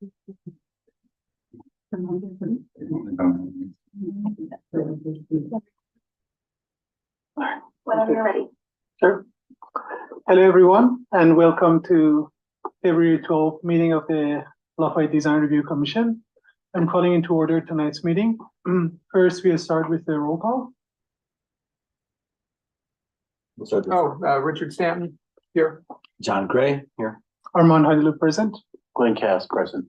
Whenever you're ready. Sure. Hello, everyone, and welcome to February 12th meeting of the Lafayette Design Review Commission. I'm calling into order tonight's meeting. First, we'll start with the roll call. Richard Stanton here. John Gray here. Armand Hadilu present. Glenn Cass present.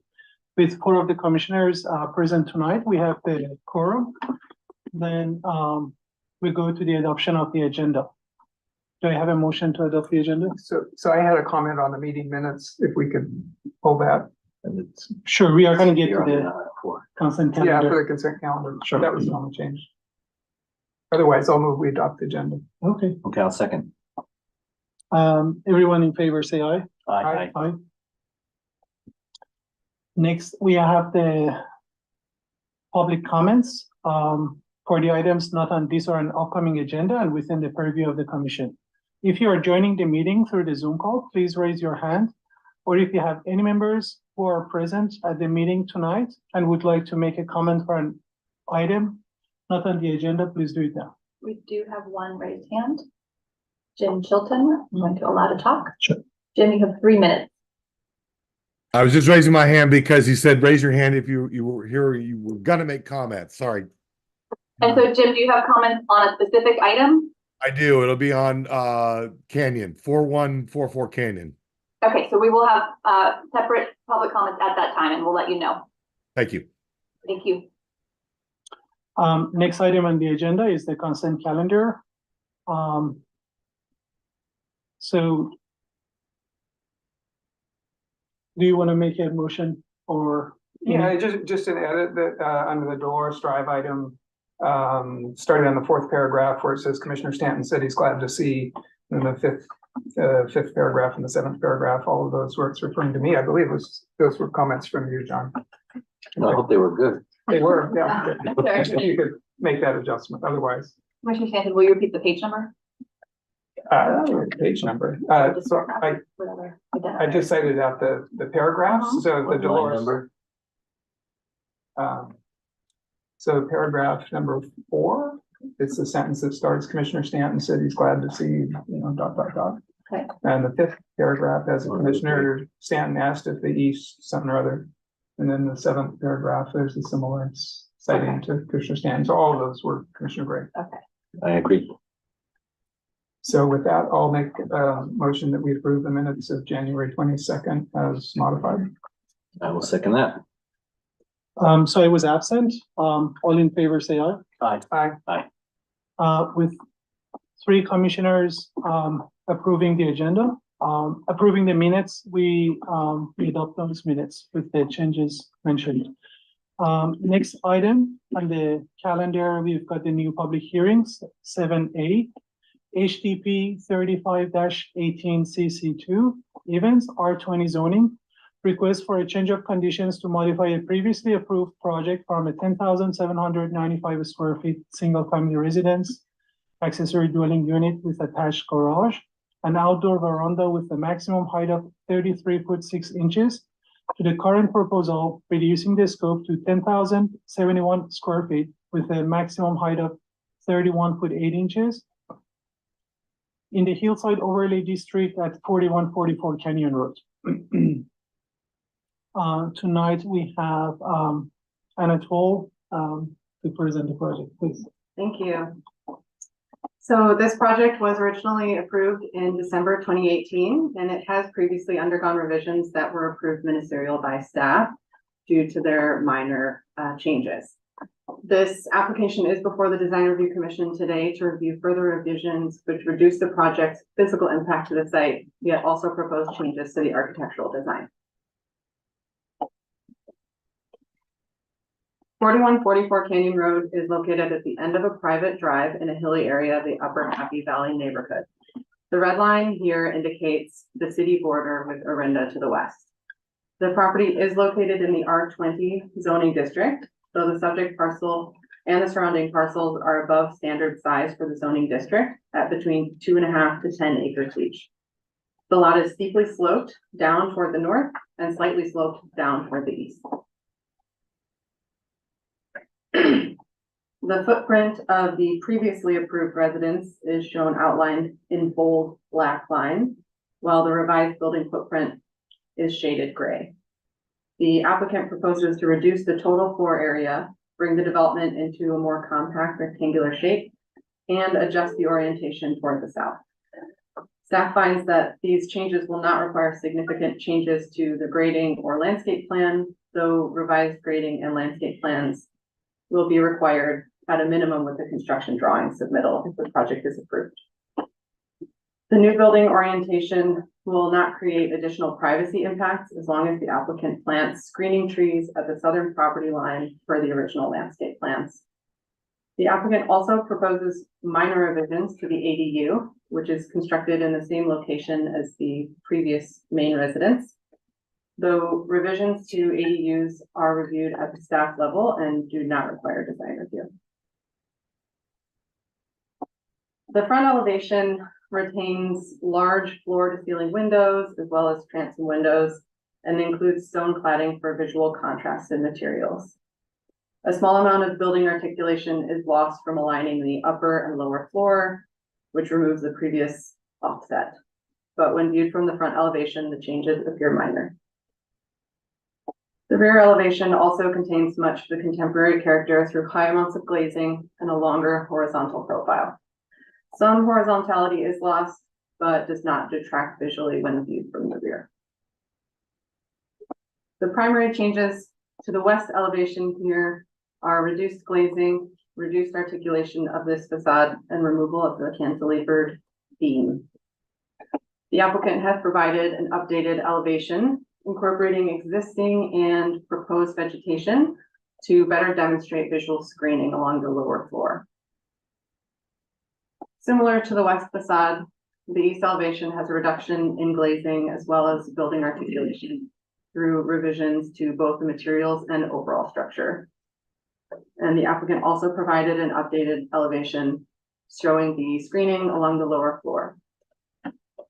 With 4 of the commissioners present tonight, we have the quorum. Then we go to the adoption of the agenda. Do I have a motion to adopt the agenda? So I had a comment on the meeting minutes, if we could pull that. And it's Sure, we are going to get to the for. consent Yeah, calendar. for the consent calendar. Sure. That was the only change. Otherwise, I'll move we adopt the agenda. Okay. Okay, I'll second. Everyone in favor, say aye. Aye. Aye. Next, we have the public comments for the items not on this or an upcoming agenda and within the purview of the commission. If you are joining the meeting through the Zoom call, please raise your hand. Or if you have any members who are present at the meeting tonight and would like to make a comment for an item not on the agenda, please do it now. We do have one raised hand. Jim Chilton, I'm going to allow to talk. Sure. Jim, you have 3 minutes. I was just raising my hand because he said, raise your hand if you were here, you were gonna make comments. Sorry. And so, Jim, do you have comments on a specific item? I do. It'll be on Canyon, 4144 Canyon. Okay, so we will have separate public comments at that time, and we'll let you know. Thank you. Thank you. Next item on the agenda is the consent calendar. So do you want to make a motion or? Yeah, just an edit that under the Dolores Drive item, starting on the 4th paragraph where it says Commissioner Stanton said he's glad to see, in the 5th paragraph and the 7th paragraph, all of those where it's referring to me, I believe those were comments from you, John. I hope they were good. They were, yeah. Sorry. If you could make that adjustment, otherwise. Commissioner Stanton, will you repeat the page number? Page number. Just So whatever. I just cited out the paragraphs, so the Line Dolores. number. So paragraph number 4, it's the sentence that starts, Commissioner Stanton said he's glad to see, dot. Okay. And the 5th paragraph has Commissioner Stanton asked if the East something or other. And then the 7th paragraph, there's a similar citing to Commissioner Stanton. So all of those were Commissioner Gray. Okay. I agree. So with that, I'll make a motion that we approve the minutes of January 22nd as modified. I will second that. So I was absent. All in favor, say aye. Aye. With 3 commissioners approving the agenda, approving the minutes, we adopt those minutes with the changes mentioned. Next item on the calendar, we've got the new public hearings, 7A, HTP 35-18 CC2 events, R20 zoning, request for a change of conditions to modify a previously approved project from a 10,795 square feet single-family residence, accessory dwelling unit with attached garage, an outdoor veranda with a maximum height of 33 foot 6 inches, to the current proposal, reducing the scope to 10,071 square feet with a maximum height of 31 foot 8 inches in the Hillside Overlay District at 4144 Canyon Road. Tonight we have Anatole to present the project, please. Thank you. So this project was originally approved in December 2018, and it has previously undergone revisions that were approved ministerial by staff due to their minor changes. This application is before the Design Review Commission today to review further revisions which reduce the project's physical impact to the site, yet also propose changes to the architectural design. 4144 Canyon Road is located at the end of a private drive in a hilly area of the Upper Happy Valley neighborhood. The red line here indicates the city border with Orinda to the west. The property is located in the R20 zoning district, though the subject parcel and the surrounding parcels are above standard size for the zoning district at between 2.5 to 10 acres each. The lot is steeply sloped down toward the north and slightly sloped down toward the east. The footprint of the previously approved residence is shown outlined in bold black line, while the revised building footprint is shaded gray. The applicant proposes to reduce the total floor area, bring the development into a more compact rectangular shape, and adjust the orientation toward the south. Staff finds that these changes will not require significant changes to the grading or landscape plan, though revised grading and landscape plans will be required at a minimum with the construction drawing submittal if the project is approved. The new building orientation will not create additional privacy impacts as long as the applicant plants screening trees at the southern property line per the original landscape plans. The applicant also proposes minor revisions to the ADU, which is constructed in the same location as the previous main residence, though revisions to ADUs are reviewed at the staff level and do not require design review. The front elevation retains large floor to ceiling windows as well as transom windows and includes stone cladding for visual contrast in materials. A small amount of building articulation is lost from aligning the upper and lower floor, which removes the previous offset. But when viewed from the front elevation, the changes appear minor. The rear elevation also contains much of the contemporary character through high amounts of glazing and a longer horizontal profile. Some horizontality is lost, but does not detract visually when viewed from the rear. The primary changes to the west elevation here are reduced glazing, reduced articulation of this facade, and removal of the cantilevered beam. The applicant has provided an updated elevation incorporating existing and proposed vegetation to better demonstrate visual screening along the lower floor. Similar to the west facade, the east elevation has a reduction in glazing as well as building articulation through revisions to both the materials and overall structure. And the applicant also provided an updated elevation showing the screening along the lower floor.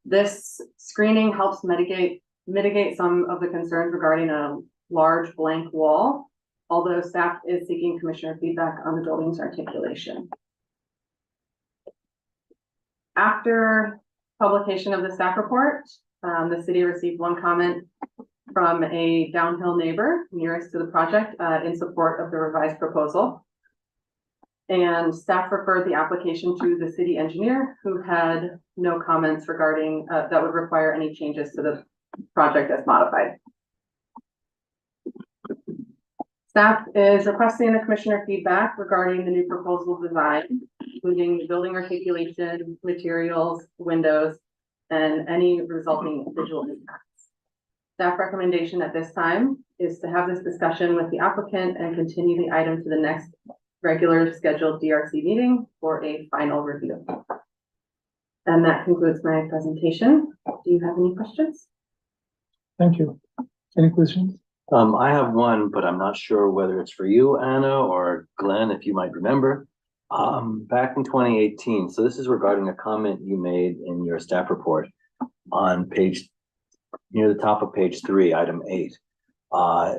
This screening helps mitigate some of the concerns regarding a large blank wall, although staff is seeking commissioner feedback on the building's articulation. After publication of the staff report, the city received one comment from a downhill neighbor nearest to the project in support of the revised proposal. And staff referred the application to the city engineer, who had no comments regarding that would require any changes to the project as modified. Staff is requesting the commissioner feedback regarding the new proposal design, including the building articulation, materials, windows, and any resulting visual impacts. Staff recommendation at this time is to have this discussion with the applicant and continue the item to the next regular scheduled DRC meeting for a final review. And that concludes my presentation. Do you have any questions? Thank you. Any questions? I have one, but I'm not sure whether it's for you, Anna, or Glenn, if you might remember. Back in 2018, so this is regarding a comment you made in your staff report on near the top of page 3, item 8.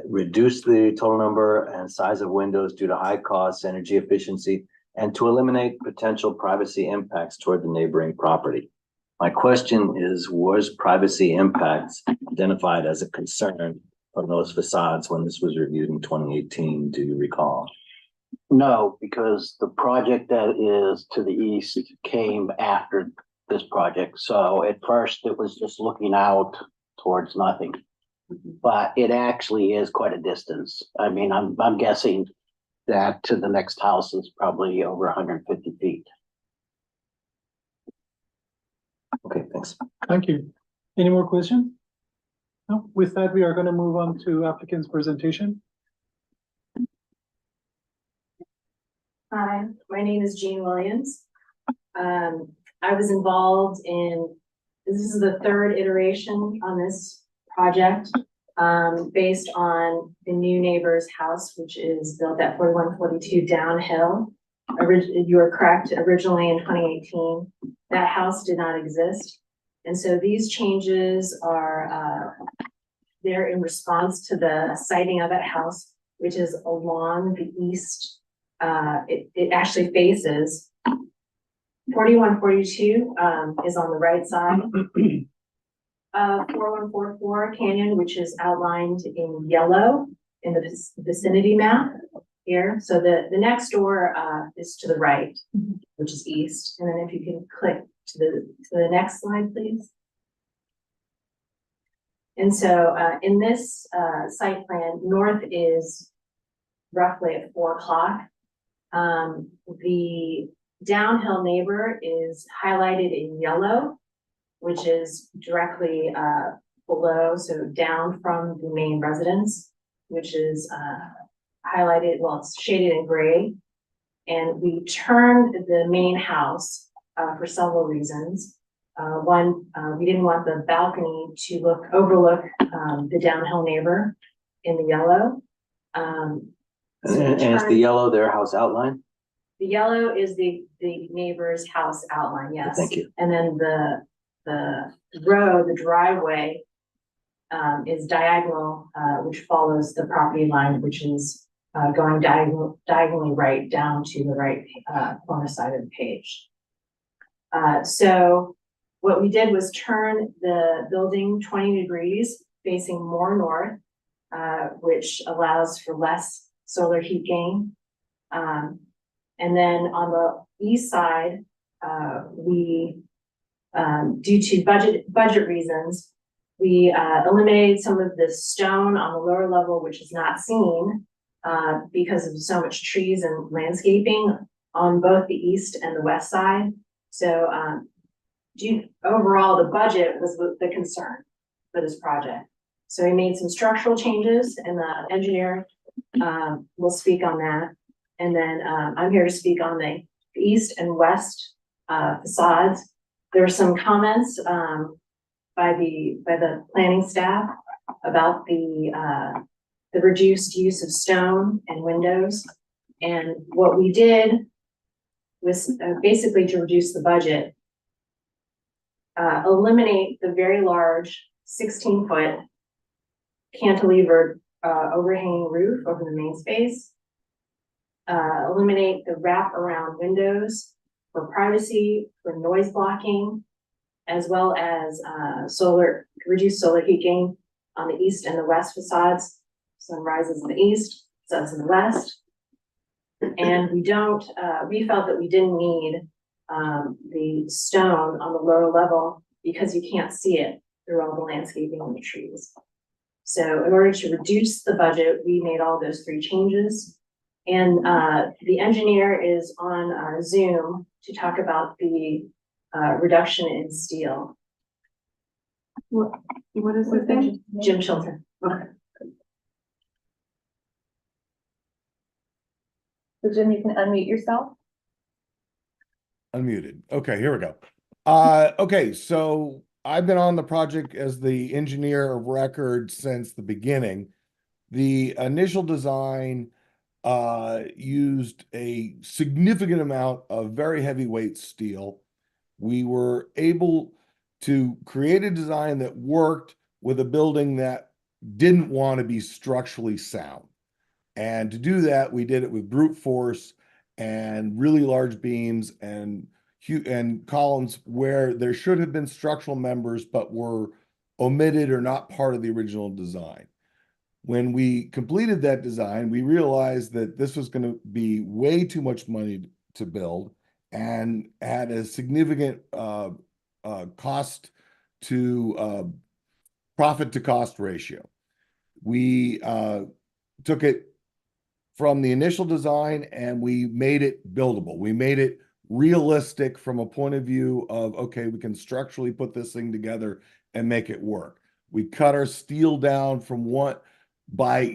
Reduce the total number and size of windows due to high costs, energy efficiency, and to eliminate potential privacy impacts toward the neighboring property. My question is, was privacy impacts identified as a concern from those facades when this was reviewed in 2018? Do you recall? No, because the project that is to the east came after this project. So at first it was just looking out towards nothing, but it actually is quite a distance. I mean, I'm guessing that to the next house is probably over 150 feet. Okay, thanks. Thank you. Any more questions? No, with that, we are going to move on to applicant's presentation. Hi, my name is Jean Williams. I was involved in, this is the third iteration on this project, based on the new neighbor's house, which is built at 4142 Downhill. You are correct, originally in 2018, that house did not exist. And so these changes are, they're in response to the siting of that house, which is along the east. It actually faces 4142, is on the right side. 4144 Canyon, which is outlined in yellow in the vicinity map here. So the next door, is to the right, which is east. And then if you can click to the next slide, please. And so, in this, site plan, north is roughly at 4 o'clock. The downhill neighbor is highlighted in yellow, which is directly, below, so down from the main residence, which is, highlighted, well, it's shaded in gray. And we turned the main house, for several reasons. One, we didn't want the balcony to overlook the downhill neighbor in the yellow. And it's the yellow, their house outline? The yellow is the neighbor's house outline, yes. Thank you. And then the road, the driveway, is diagonal, which follows the property line, which is going diagonally right down to the right corner side of the page. So what we did was turn the building 20 degrees facing more north, which allows for less solar heat gain. And then on the east side, we, due to budget reasons, we eliminated some of the stone on the lower level, which is not seen because of so much trees and landscaping on both the east and the west side. So overall, the budget was the concern for this project. So we made some structural changes, and the engineer will speak on that. And then I'm here to speak on the east and west facades. There were some comments by the planning staff about the reduced use of stone and windows. And what we did was basically to reduce the budget, eliminate the very large 16-foot cantilevered overhanging roof over the main space, eliminate the wrap-around windows for privacy, for noise blocking, as well as reduced solar heat gain on the east and the west facades. Sun rises in the east, sets in the west. And we felt that we didn't need the stone on the lower level because you can't see it through all the landscaping and the trees. So in order to reduce the budget, we made all those 3 changes. And the engineer is on Zoom to talk about the reduction in steel. What is his name? Jim Chilton. Okay. So Jim, you can unmute yourself. Unmuted. Okay, here we go. Okay, so I've been on the project as the engineer of record since the beginning. The initial design used a significant amount of very heavyweight steel. We were able to create a design that worked with a building that didn't want to be structurally sound. And to do that, we did it with brute force and really large beams and columns where there should have been structural members but were omitted or not part of the original design. When we completed that design, we realized that this was going to be way too much money to build and had a significant cost to profit to cost ratio. We took it from the initial design and we made it buildable. We made it realistic from a point of view of, okay, we can structurally put this thing together and make it work. We cut our steel down from by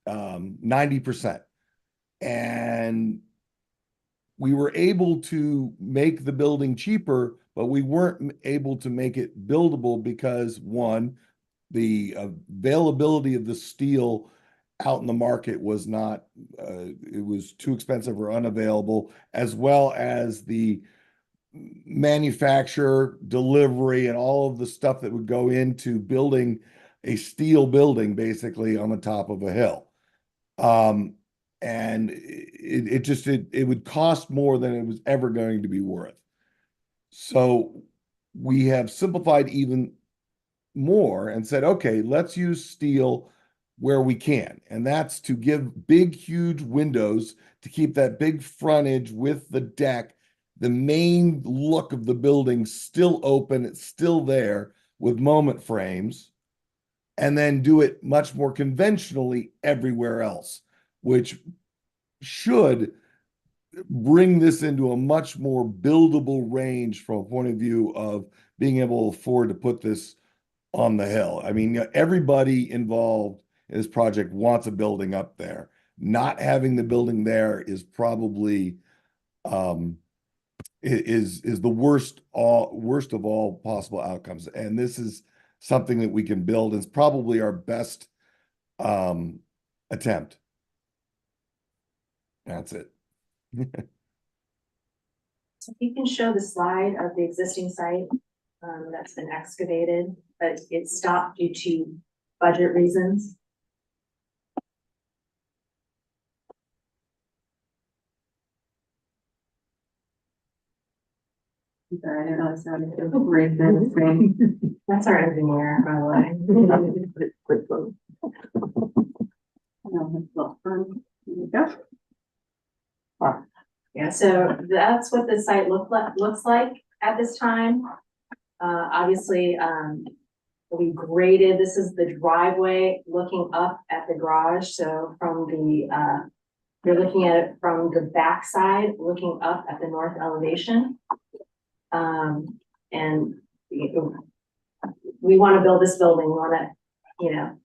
90%. And we were able to make the building cheaper, but we weren't able to make it buildable because, one, the availability of the steel out in the market was not, it was too expensive or unavailable, as well as the manufacture, delivery, and all of the stuff that would go into building a steel building basically on the top of a hill. And it would cost more than it was ever going to be worth. So we have simplified even more and said, okay, let's use steel where we can. And that's to give big, huge windows to keep that big frontage with the deck, the main look of the building still open, it's still there with moment frames, and then do it much more conventionally everywhere else, which should bring this into a much more buildable range from a point of view of being able to afford to put this on the hill. I mean, everybody involved in this project wants a building up there. Not having the building there is probably is the worst of all possible outcomes. And this is something that we can build. It's probably our best attempt. That's it. So you can show the slide of the existing site that's been excavated, but it stopped due to budget reasons. Sorry, I didn't realize I had to raise that screen. That's our engineer, by the way. There you go. Yeah, so that's what the site looks like at this time. Obviously, we graded, this is the driveway looking up at the garage. So from the, you're looking at it from the back side, looking up at the north elevation. And we want to build this building, we want to, you know,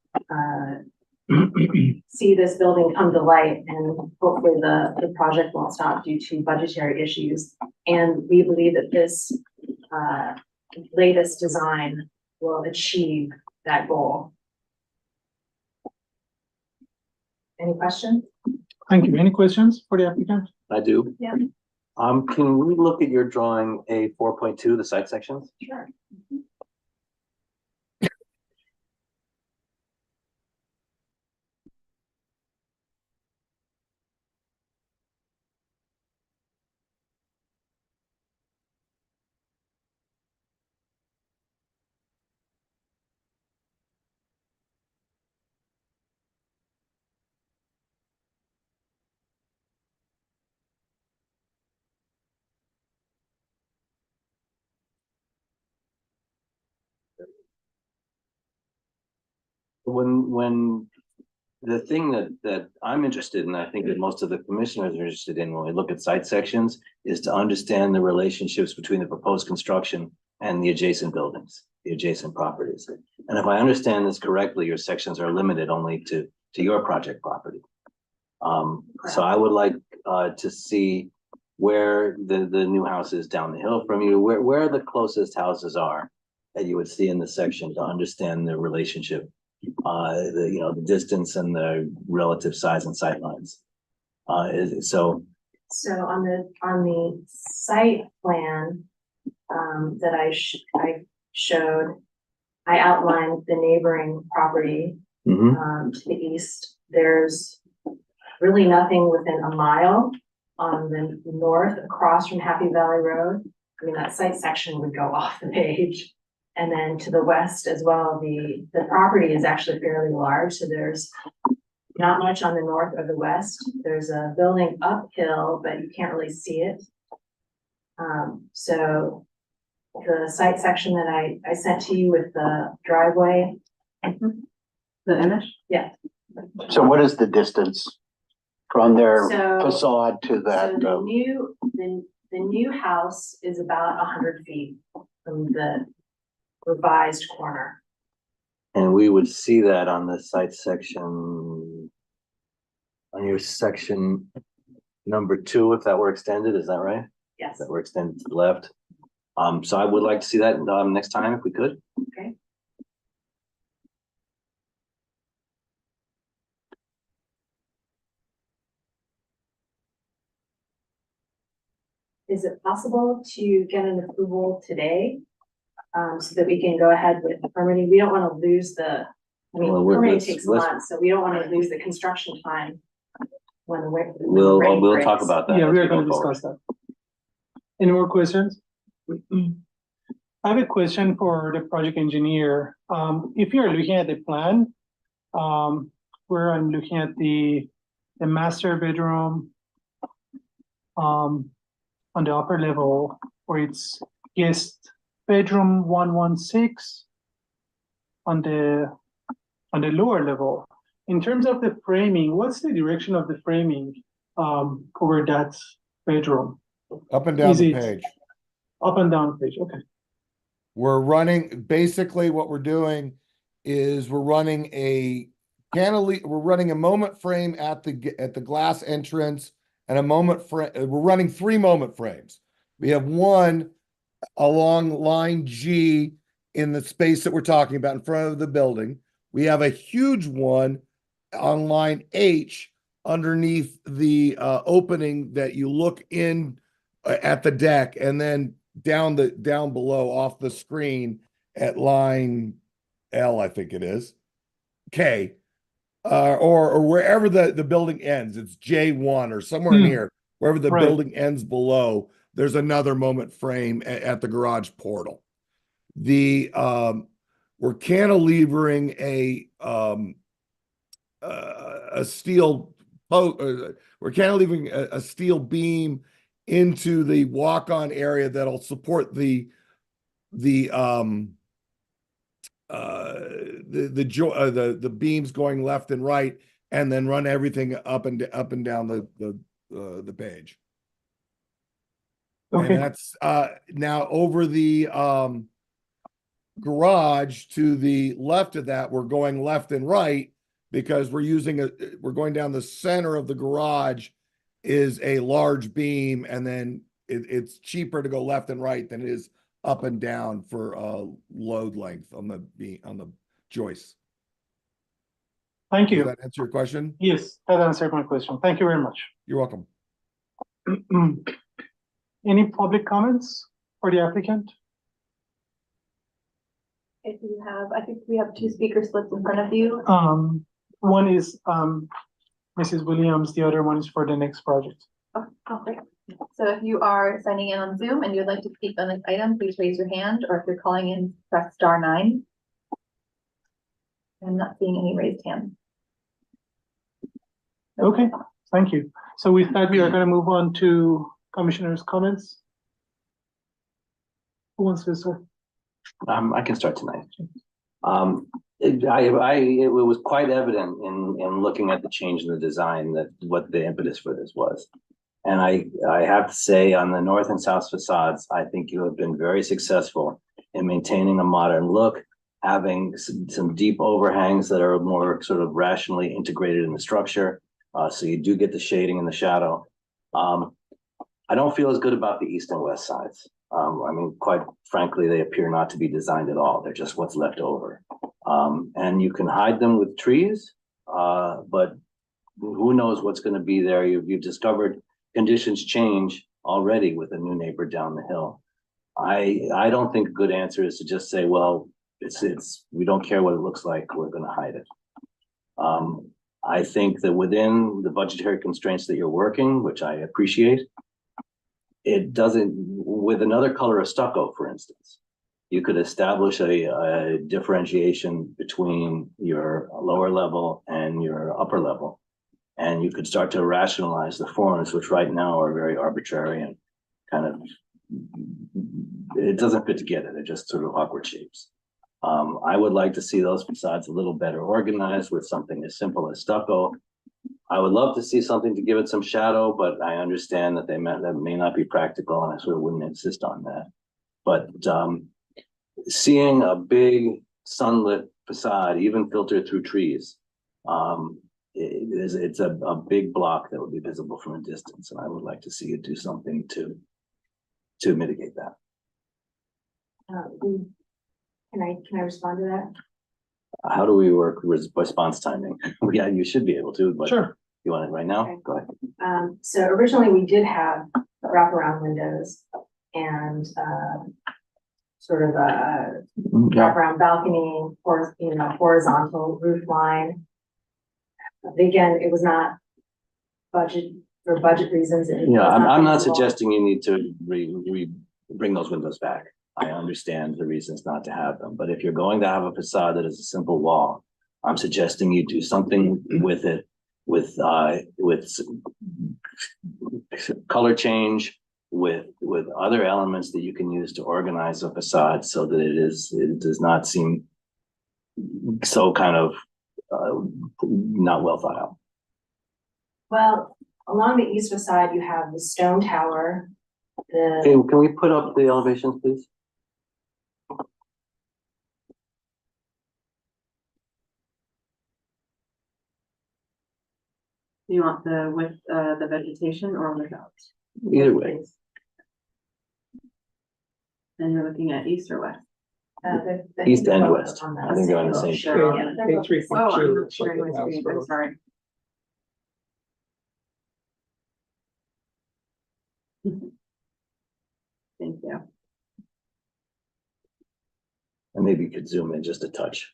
see this building come to light, and hopefully the project won't stop due to budgetary issues. And we believe that this latest design will achieve that goal. Any questions? Thank you. Any questions for the applicant? I do. Yeah. Can we look at your drawing A 4.2, the site sections? Sure. When the thing that I'm interested in, I think that most of the commissioners are interested in when we look at site sections, is to understand the relationships between the proposed construction and the adjacent buildings, the adjacent properties. And if I understand this correctly, your sections are limited only to your project property. So I would like to see where the new house is down the hill from you, where the closest houses are that you would see in the section, to understand the relationship, the distance and the relative size and sight lines. So on the site plan that I showed, I outlined the neighboring property to the east. There's really nothing within a mile on the north across from Happy Valley Road. I mean, that site section would go off the page. And then to the west as well, the property is actually fairly large. So there's not much on the north or the west. There's a building uphill, but you can't really see it. So the site section that I sent to you with the driveway. The image? Yeah. So what is the distance from their So- facade to So that? the new house is about 100 feet from the revised corner. and we would see that on the site section, on your section number 2, if that were extended, is that right? Yes. That were extended to the left. So I would like to see that next time if we could. Okay. is it possible to get an approval today? So that we can go ahead with the permitting? We don't want to lose the, I mean, Well, permitting let's- takes let's- months, so we don't want to lose the construction time when the when the We'll rain talk breaks. about that. Yeah, as we are we go gonna forward. discuss that. Any more questions? I have a question for the project engineer. If you're looking at the plan, where I'm looking at the master bedroom, on the upper level, where it's guest bedroom 116 on the lower level. In terms of the framing, what's the direction of the framing over that bedroom? Up and down Is the it- page. Up and down page, okay. We're running, basically what we're doing is we're running a we're running a moment frame at the glass entrance and a moment frame. We're running 3 moment frames. We have one along line G in the space that we're talking about in front of the building. We have a huge one on line H underneath the opening that you look in at the deck, and then down below off the screen at line L, I think it is, K, or wherever the building ends. It's J1 or somewhere in here, wherever the Right. building ends below. There's another moment frame at the garage portal. We're cantilevering a steel we're cantilevering a steel beam into the walk-on area that'll support the beams going left and right, and then run everything up and down the page. Okay. And that's now over the garage to the left of that. We're going left and right because we're going down the center of the garage is a large beam, and then it's cheaper to go left and right than it is up and down for load length on the joists. Thank Does you. that answer your question? Yes, that answered my question. Thank you very much. You're welcome. Any public comments for the applicant? If you have, I think we have 2 speaker slips in front of you. One is Mrs. Williams, the other one is for the next project. Oh, great. So if you are signing in on Zoom and you'd like to speak on this item, please raise your hand, or if you're calling in, press *9. I'm not seeing any raised hands. Okay, thank you. So with that, we are going to move on to commissioners' comments. Who wants to start? I can start tonight. It was quite evident in looking at the change in the design that what the impetus for this was. And I have to say, on the north and south facades, I think you have been very successful in maintaining a modern look, having some deep overhangs that are more sort of rationally integrated in the structure. So you do get the shading and the shadow. I don't feel as good about the east and west sides. I mean, quite frankly, they appear not to be designed at all. They're just what's left over. And you can hide them with trees, but who knows what's going to be there. You've discovered conditions change already with a new neighbor down the hill. I don't think a good answer is to just say, well, we don't care what it looks like, we're going to hide it. I think that within the budgetary constraints that you're working, which I appreciate, it doesn't, with another color of stucco, for instance, you could establish a differentiation between your lower level and your upper level. And you could start to rationalize the forms, which right now are very arbitrary and kind of, it doesn't fit together. They're just sort of awkward shapes. I would like to see those facades a little better organized with something as simple as stucco. I would love to see something to give it some shadow, but I understand that that may not be practical, and I sort of wouldn't insist on that. But seeing a big sunlit facade, even filtered through trees, it's a big block that would be visible from a distance, and I would like to see you do something to mitigate that. Can I respond to that? How do we work with response timing? Yeah, you should be able to, but Sure. you want it right now? Okay. Go ahead. So originally we did have wraparound windows and, sort of a Yeah, wraparound balcony or, you know, horizontal roof line. Again, it was not budget, for budget reasons. it yeah, was I'm not feasible. suggesting you need to bring those windows back. I understand the reasons not to have them, but if you're going to have a facade that is a simple wall, I'm suggesting you do something with it, with color change, with other elements that you can use to organize a facade so that it does not seem so kind of not well thought out. Well, along the east facade, you have the stone tower, Okay, the, can we put up the elevations, please? You want the with the vegetation or without? Either way. And you're looking at east or west? East and west. I think they're on the same Sure. Yeah, Yeah, they're both- 3.2 Oh, I'm not looks like sharing my it has screen, I'm both. sorry. Thank you. And maybe you could zoom in just a touch.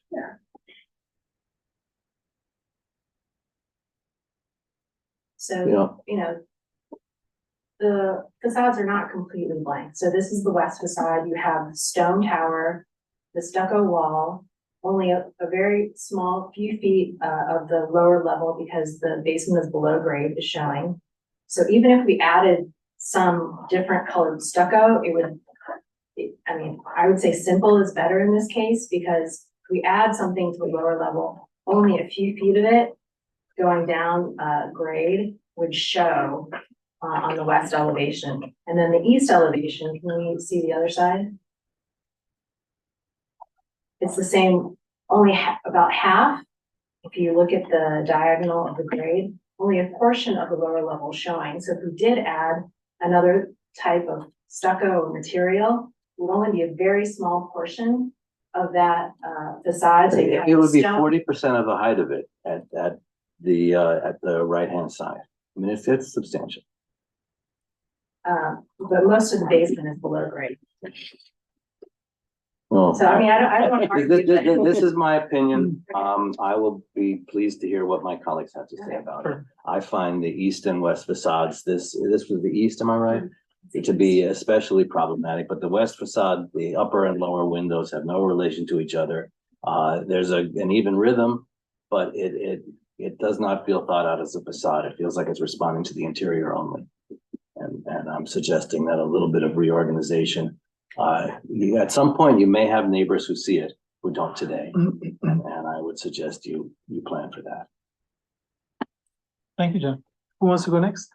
So, Yeah. you know, the facades are not completely blank. So this is the west facade. You have the stone tower, the stucco wall, only a very small few feet of the lower level because the basement is below grade is showing. So even if we added some different colored stucco, it would, I mean, I would say simple is better in this case because if we add something to the lower level, only a few feet of it going down grade would show on the west elevation. And then the east elevation, can we see the other side? It's the same, only about half. If you look at the diagonal of the grade, only a portion of the lower level showing. So if we did add another type of stucco material, it would only be a very small portion of that facade. So you have It would be stone- 40% of the height of it at the right-hand side. I mean, it's substantial. But most of the basement is below grade. Well, So I mean, I don't want to argue. that- This is my opinion. I will be pleased to hear what my colleagues have to say about it. I find the east and west facades, this was the east, am I right? To be especially problematic, but the west facade, the upper and lower windows have no relation to each other. There's an even rhythm, but it does not feel thought out as a facade. It feels like it's responding to the interior only. And I'm suggesting that a little bit of reorganization. At some point, you may have neighbors who see it who don't today, and I would suggest you plan for that. Thank you, John. Who wants to go next?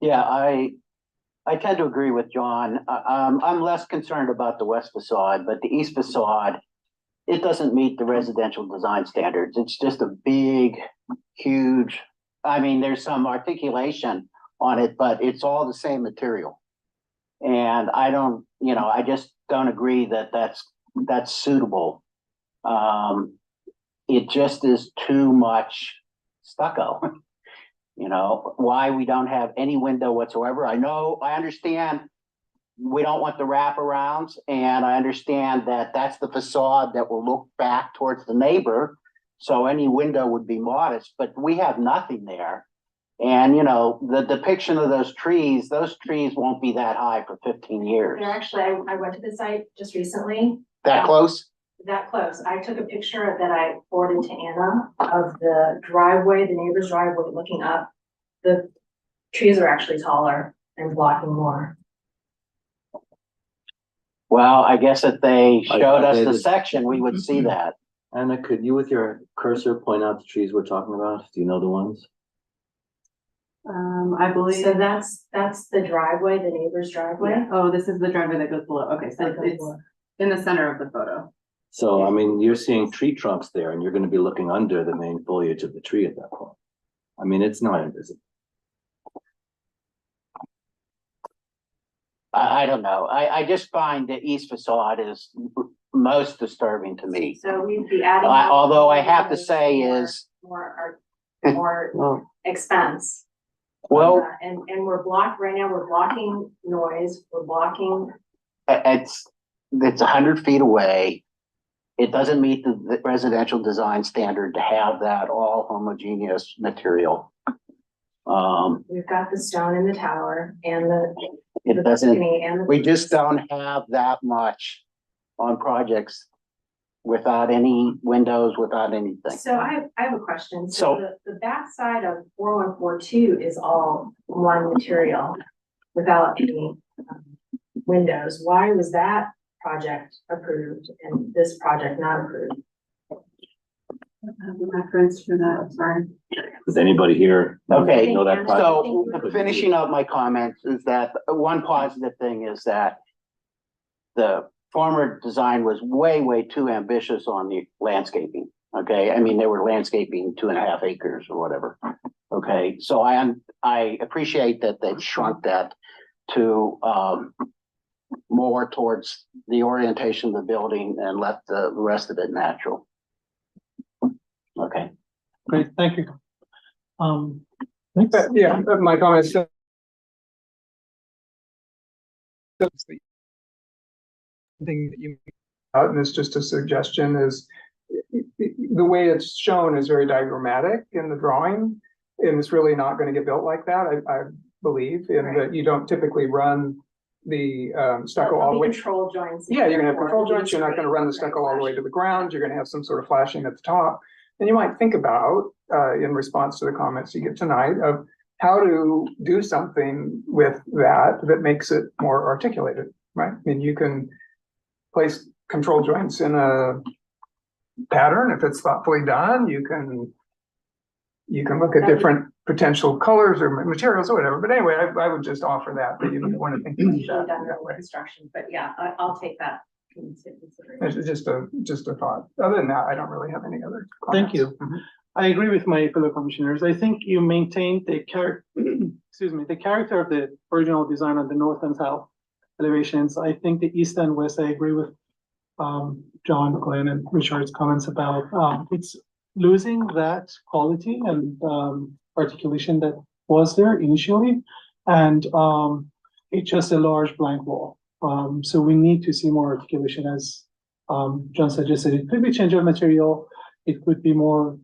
Yeah, I tend to agree with John. I'm less concerned about the west facade, but the east facade, it doesn't meet the residential design standards. It's just a big, huge, I mean, there's some articulation on it, but it's all the same material. And I don't, I just don't agree that that's suitable. It just is too much stucco. Why we don't have any window whatsoever. I understand we don't want the wraparounds, and I understand that that's the facade that will look back towards the neighbor. So any window would be modest, but we have nothing there. And the depiction of those trees won't be that high for 15 years. They're actually, I went to the site just recently. That close? That close. I took a picture that I forwarded to Anna of the driveway, the neighbor's driveway looking up. The trees are actually taller and blocking more. Well, I guess if they I showed us they the did. section, we would see that. Anna, could you with your cursor point out the trees we're talking about? Do you know the ones? I believe. So that's the driveway, the neighbor's driveway. Yeah. Oh, this is the driveway that goes below. Okay, so That goes it's below. in the center of the photo. So, I mean, you're seeing tree trunks there and you're gonna be looking under the main foliage of the tree at that point. I mean, it's not invisible. I don't know. I just find the east facade is most disturbing to me. So we'd be adding. Although I have to say is, More Well, expense. Well, And we're blocked, right now, we're blocking noise, we're blocking, it's 100 feet away. It doesn't meet the residential design standard to have that all homogeneous material. we've got the stone in the tower and It the doesn't, balcony and the. we just don't have that much on projects without any windows, without anything. So I have a question. So- So the back side of 4142 is all one material without any windows. Why was that project approved and this project not approved? I have a reference for that, sorry. Does anybody here? Okay, Know that project? So finishing up my comments is that one positive thing is that the former design was way too ambitious on the landscaping. Okay, I mean, they were landscaping 2.5 acres or whatever. Okay, so I appreciate that they've shrunk that to more towards the orientation of the building and left the rest of it natural. Okay. Great, thank you. Next. Yeah, my comments. Thing that you, and it's just a suggestion, is the way it's shown is very diagrammatic in the drawing. And it's really not gonna get built like that, I believe, in that you don't typically run the stucco all the way. Control joints. Yeah, you're gonna have control joints, you're not gonna run the stucco all the way to the ground, you're gonna have some sort of flashing at the top. And you might think about, in response to the comments you get tonight, of how to do something with that makes it more articulated, right? I mean, you can place control joints in a pattern if it's thoughtfully done. You can look at different potential colors or materials or whatever. But anyway, I would just offer that you might want to think Usually about done that with way. construction, but yeah, I'll take that into consideration. It's just a thought. Other than that, I don't really have any other Thank comments. you. Mhm. I agree with my fellow commissioners. I think you maintained the the character of the original design on the north and south elevations. I think the east and west, I agree with John, Glenn, and Richard's comments about it's losing that quality and articulation that was there initially. And it's just a large blank wall. So we need to see more articulation, as John suggested. It could be change of material. It could be more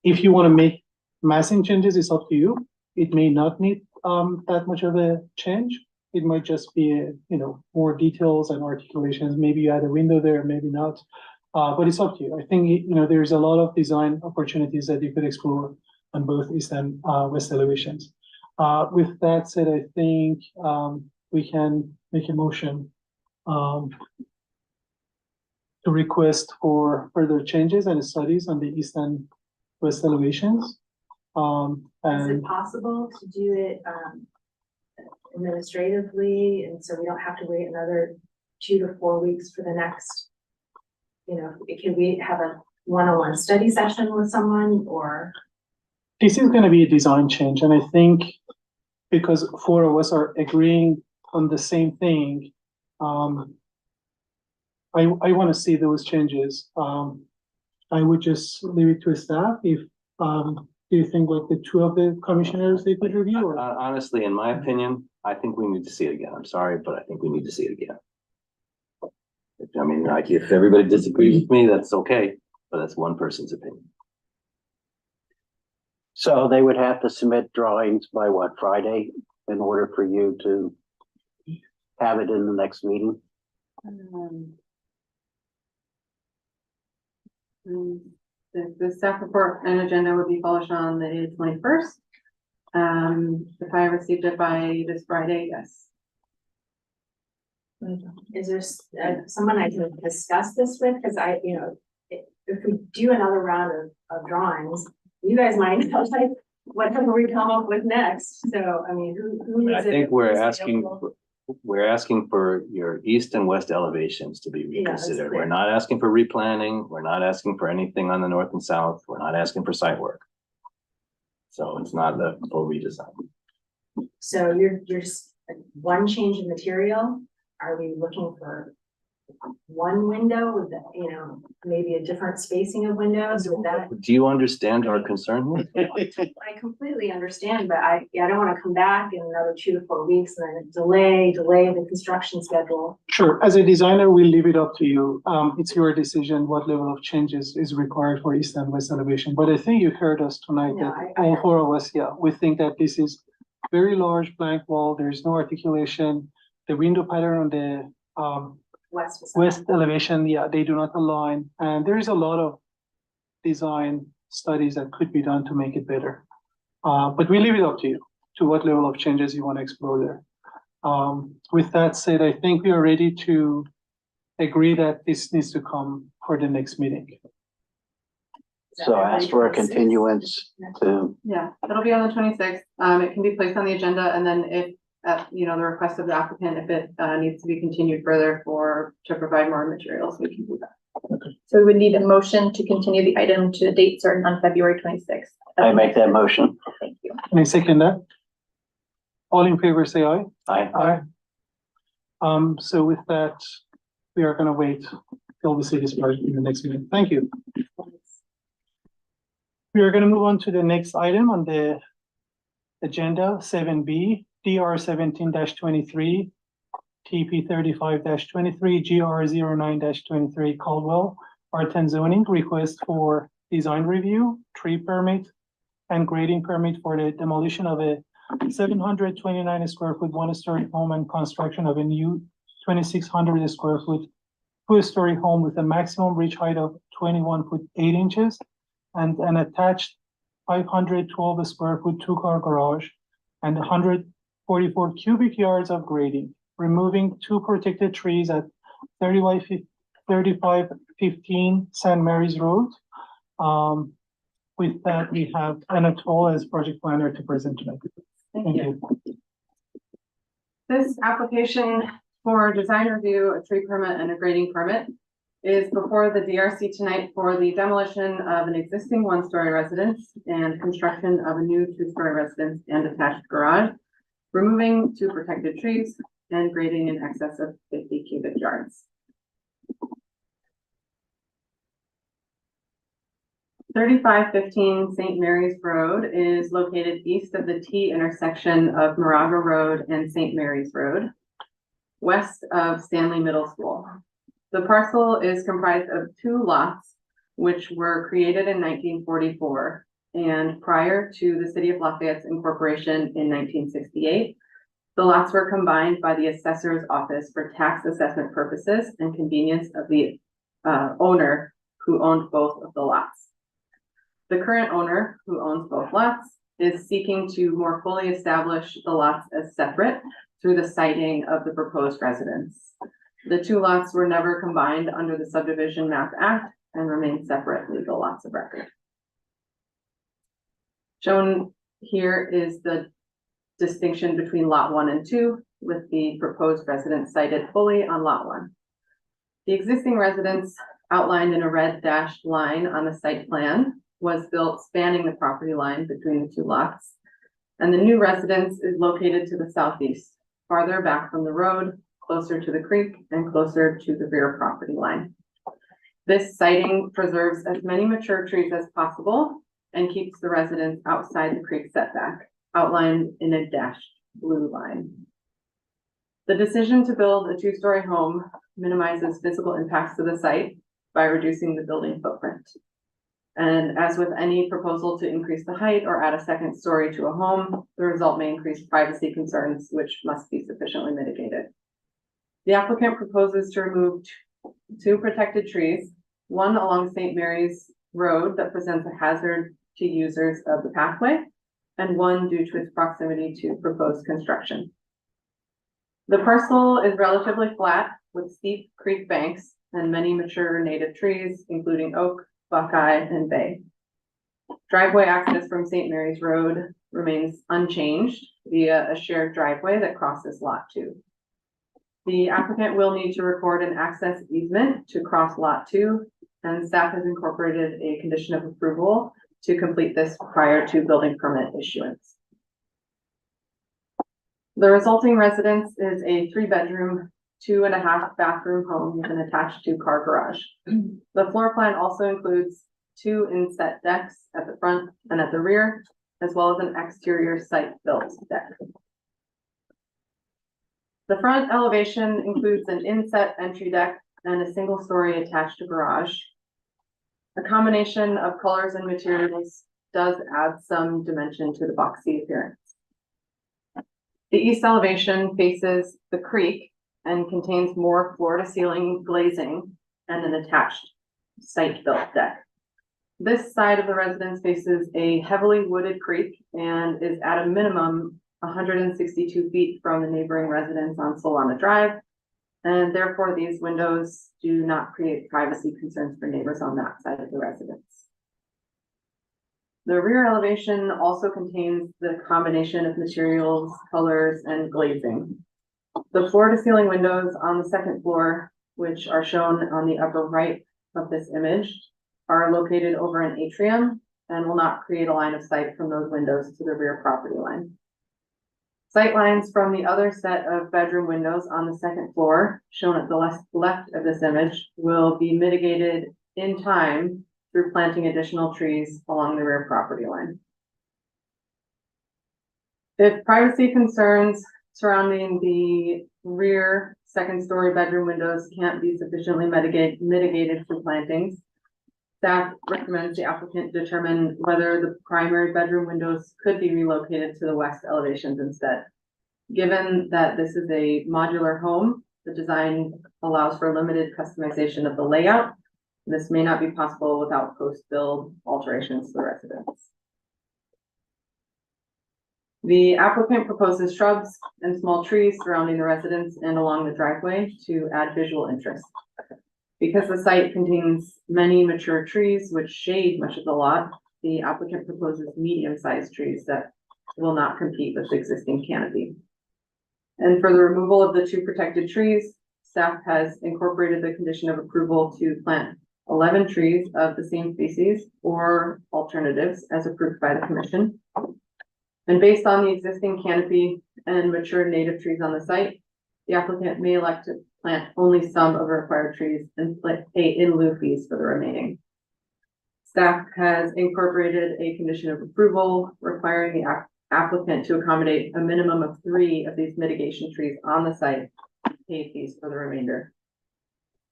if you want to make massing changes, it's up to you. It may not need that much of a change. It might just be, more details and articulations. Maybe you add a window there, maybe not. But it's up to you. I think, there's a lot of design opportunities that you could explore on both east and west elevations. With that said, I think we can make a motion to request for further changes and studies on the east and west elevations. Is it And possible to do it administratively, and so we don't have to wait another 2 to 4 weeks for the next? Can we have a one-on-one study session with someone, or? this is gonna be a design change, and I think because 4 of us are agreeing on the same thing, I wanna see those changes. I would just leave it to staff if, do you think like the 2 of the commissioners they could review or? Honestly, in my opinion, I think we need to see it again. I'm sorry, but I think we need to see it again. I mean, like, if everybody disagrees with me, that's okay, but that's one person's opinion. So they would have to submit drawings by what, Friday, in order for you to have it in the next meeting? The staff report and agenda would be published on the 21st. If I received it by this Friday, yes. Is there someone I can discuss this with? Because if we do another round of drawings, you guys might know like whatever we come up with next. So, I mean, who I is it? think we're who's asking, available? we're asking for your east and west elevations to be Yeah, that's reconsidered. clear. We're not asking for replanning. We're not asking for anything on the north and south. We're not asking for site work. So it's not the full redesign. So you're just one change in material. Are we looking for one window with, maybe a different spacing of windows with that. Do you understand our concern here? I completely understand, but I don't wanna come back in another 2 to 4 weeks and then delay the construction schedule. Sure, as a designer, we'll leave it up to you. It's your decision what level of changes is required for east and west elevation. But I think you heard us tonight No, that I all heard. 4 of us, yeah, we think that this is very large blank wall. There's no articulation. The window pattern on the west elevation, yeah, they do not align. And there is a lot of design studies that could be done to make it better. But we leave it up to you, to what level of changes you want to explore there. With that said, I think we are ready to agree that this needs to come for the next meeting. So ask for a continuance to, Yeah, it'll be on the 26th. It can be placed on the agenda, and then if, at, the request of the applicant, if it needs to be continued further to provide more materials, we can do that. So we would need a motion to continue the item to a date certain on February 26th. I make that motion. Thank you. Can I second that? All in favor, say aye. Aye. Aye. So with that, we are gonna wait till we see this part in the next meeting. Thank you. We are gonna move on to the next item on the agenda, 7B, DR 17-23, TP 35-23, GR 09-23 Caldwell, R10 zoning request for design review, tree permit, and grading permit for the demolition of a 729 square foot one-story home and construction of a new 2,600 square foot two-story home with a maximum ridge height of 21 foot 8 inches and an attached 512 square foot two-car garage and 144 cubic yards of grading, removing 2 protected trees at 3515 St. Mary's Road. With that, we have Anatole as project planner to present tonight. Thank you. This application for design review, a tree permit and a grading permit is before the DRC tonight for the demolition of an existing one-story residence and construction of a new 2-story residence and attached garage, removing 2 protected trees and grading in excess of 50 cubic yards. 3515 St. Mary's Road is located east of the T intersection of Moraga Road and St. Mary's Road, west of Stanley Middle School. The parcel is comprised of 2 lots, which were created in 1944 and prior to the City of Lafayette's incorporation in 1968. The lots were combined by the assessor's office for tax assessment purposes and convenience of the owner who owned both of the lots. The current owner, who owns both lots, is seeking to more fully establish the lots as separate through the siting of the proposed residence. The 2 lots were never combined under the Subdivision Map Act and remain separate legal lots of record. Shown here is the distinction between lot 1 and 2, with the proposed residence sited fully on lot 1. The existing residence, outlined in a red dashed line on the site plan, was built spanning the property line between the 2 lots. And the new residence is located to the southeast, farther back from the road, closer to the creek and closer to the rear property line. This siting preserves as many mature trees as possible and keeps the residence outside the creek setback, outlined in a dashed blue line. The decision to build a 2-story home minimizes physical impacts to the site by reducing the building footprint. And as with any proposal to increase the height or add a 2nd story to a home, the result may increase privacy concerns, which must be sufficiently mitigated. The applicant proposes to remove 2 protected trees, one along St. Mary's Road that presents a hazard to users of the pathway, and one due to its proximity to proposed construction. The parcel is relatively flat with steep creek banks and many mature native trees, including oak, buckeye, and bay. Driveway access from St. Mary's Road remains unchanged via a shared driveway that crosses lot 2. The applicant will need to record an access easement to cross lot 2, and staff has incorporated a condition of approval to complete this prior to building permit issuance. The resulting residence is a 3-bedroom, 2.5 bathroom home with an attached 2-car garage. The floor plan also includes 2 inset decks at the front and at the rear, as well as an exterior site-built deck. The front elevation includes an inset entry deck and a single-story attached garage. A combination of colors and materials does add some dimension to the boxy appearance. The east elevation faces the creek and contains more floor-to-ceiling glazing and an attached site-built deck. This side of the residence faces a heavily wooded creek and is at a minimum 162 feet from the neighboring residence on Solana Drive, and therefore these windows do not create privacy concerns for neighbors on that side of the residence. The rear elevation also contains the combination of materials, colors, and glazing. The floor-to-ceiling windows on the second floor, which are shown on the upper right of this image, are located over an atrium and will not create a line of sight from those windows to the rear property line. Sight lines from the other set of bedroom windows on the second floor, shown at the left of this image, will be mitigated in time through planting additional trees along the rear property line. If privacy concerns surrounding the rear second-story bedroom windows can't be sufficiently mitigated through plantings, staff recommends the applicant determine whether the primary bedroom windows could be relocated to the west elevations instead. Given that this is a modular home, the design allows for limited customization of the layout. This may not be possible without post-build alterations to the residence. The applicant proposes shrubs and small trees surrounding the residence and along the driveway to add visual interest. Because the site contains many mature trees which shade much of the lot, the applicant proposes medium-sized trees that will not compete with existing canopy. And for the removal of the 2 protected trees, staff has incorporated the condition of approval to plant 11 trees of the same species or alternatives as approved by the commission. And based on the existing canopy and mature native trees on the site, the applicant may elect to plant only some of the required trees and pay in lieu fees for the remaining. Staff has incorporated a condition of approval requiring the applicant to accommodate a minimum of 3 of these mitigation trees on the site, pay fees for the remainder.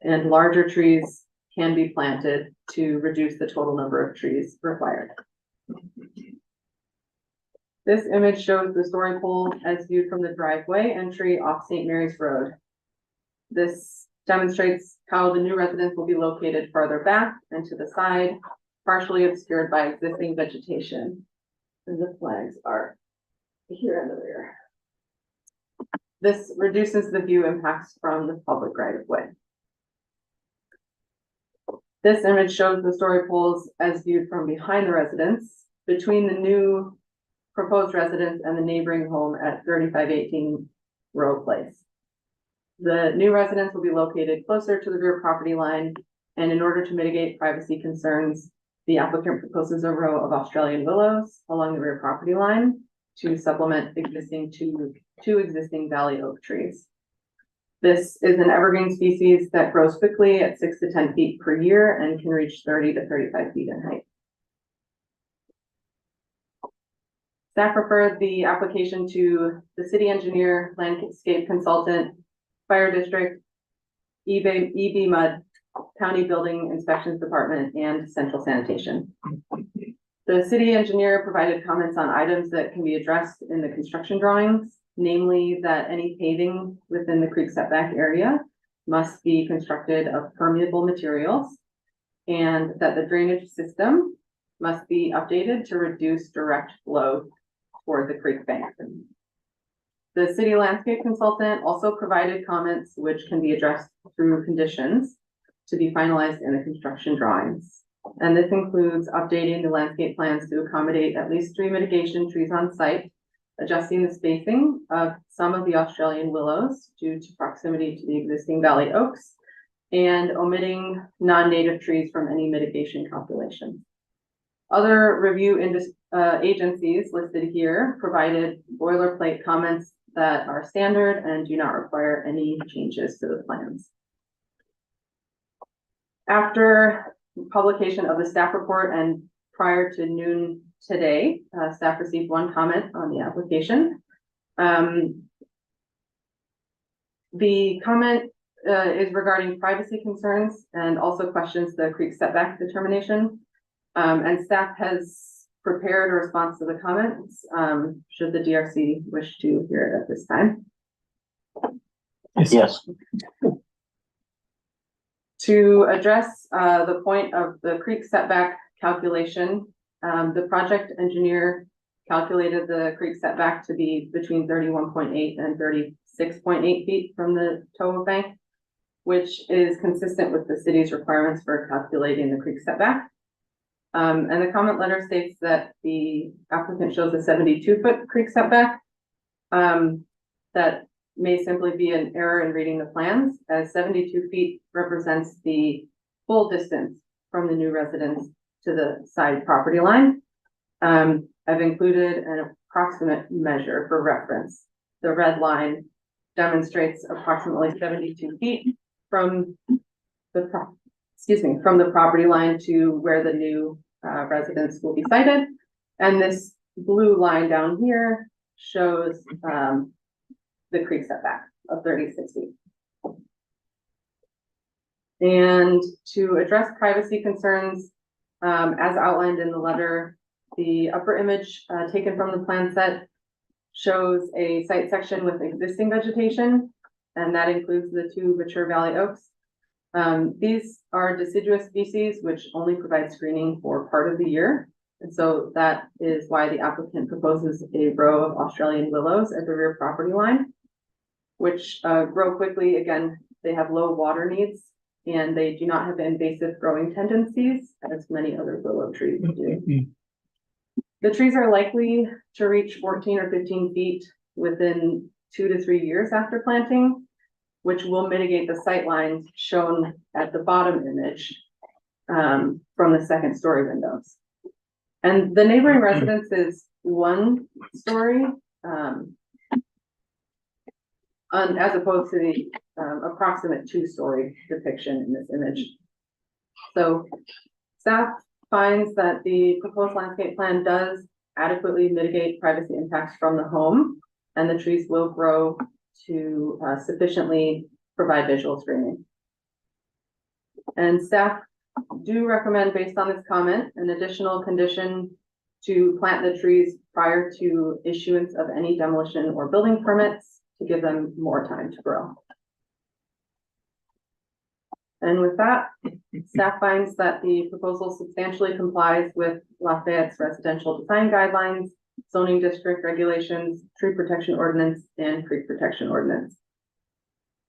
And larger trees can be planted to reduce the total number of trees required. This image shows the story pole as viewed from the driveway entry off St. Mary's Road. This demonstrates how the new residence will be located farther back and to the side, partially obscured by existing vegetation. And the flags are here in the rear. This reduces the view impacts from the public right of way. This image shows the story poles as viewed from behind the residence between the new proposed residence and the neighboring home at 3518 Row Place. The new residence will be located closer to the rear property line, and in order to mitigate privacy concerns, the applicant proposes a row of Australian willows along the rear property line to supplement existing two existing valley oak trees. This is an evergreen species that grows quickly at 6 to 10 feet per year and can reach 30 to 35 feet in height. Staff referred the application to the city engineer, landscape consultant, fire district, EBMUD, county building inspections department, and central sanitation. The city engineer provided comments on items that can be addressed in the construction drawings, namely that any paving within the creek setback area must be constructed of permeable materials, and that the drainage system must be updated to reduce direct flow toward the creek bank. The city landscape consultant also provided comments which can be addressed through conditions to be finalized in the construction drawings. And this includes updating the landscape plans to accommodate at least 3 mitigation trees on site, adjusting the spacing of some of the Australian willows due to proximity to the existing valley oaks, and omitting non-native trees from any mitigation calculation. Other review agencies listed here provided boilerplate comments that are standard and do not require any changes to the plans. After publication of the staff report and prior to noon today, staff received one comment on the application. The comment is regarding privacy concerns and also questions the creek setback determination. And staff has prepared a response to the comments, should the DRC wish to hear it at this time. Yes, To address the point of the creek setback calculation, the project engineer calculated the creek setback to be between 31.8 and 36.8 feet from the toe of bank, which is consistent with the city's requirements for calculating the creek setback. And the comment letter states that the applicant shows a 72-foot creek setback. That may simply be an error in reading the plans, as 72 feet represents the full distance from the new residence to the side property line. I've included an approximate measure for reference. The red line demonstrates approximately 72 feet from the property line to where the new residence will be sited. And this blue line down here shows the creek setback of 36 feet. And to address privacy concerns, as outlined in the letter, the upper image taken from the plan set shows a site section with existing vegetation, and that includes the 2 mature valley oaks. These are deciduous species which only provide screening for part of the year. And so that is why the applicant proposes a row of Australian willows at the rear property line, which grow quickly. Again, they have low water needs and they do not have invasive growing tendencies as many other willow trees do. The trees are likely to reach 14 or 15 feet within 2 to 3 years after planting, which will mitigate the sight lines shown at the bottom image from the second story windows. And the neighboring residence is 1 story, as opposed to the approximate 2-story depiction in this image. So staff finds that the proposed landscape plan does adequately mitigate privacy impacts from the home, and the trees will grow to sufficiently provide visual screening. And staff do recommend, based on this comment, an additional condition to plant the trees prior to issuance of any demolition or building permits to give them more time to grow. And with that, staff finds that the proposal substantially complies with Lafayette's residential design guidelines, zoning district regulations, tree protection ordinance, and creek protection ordinance.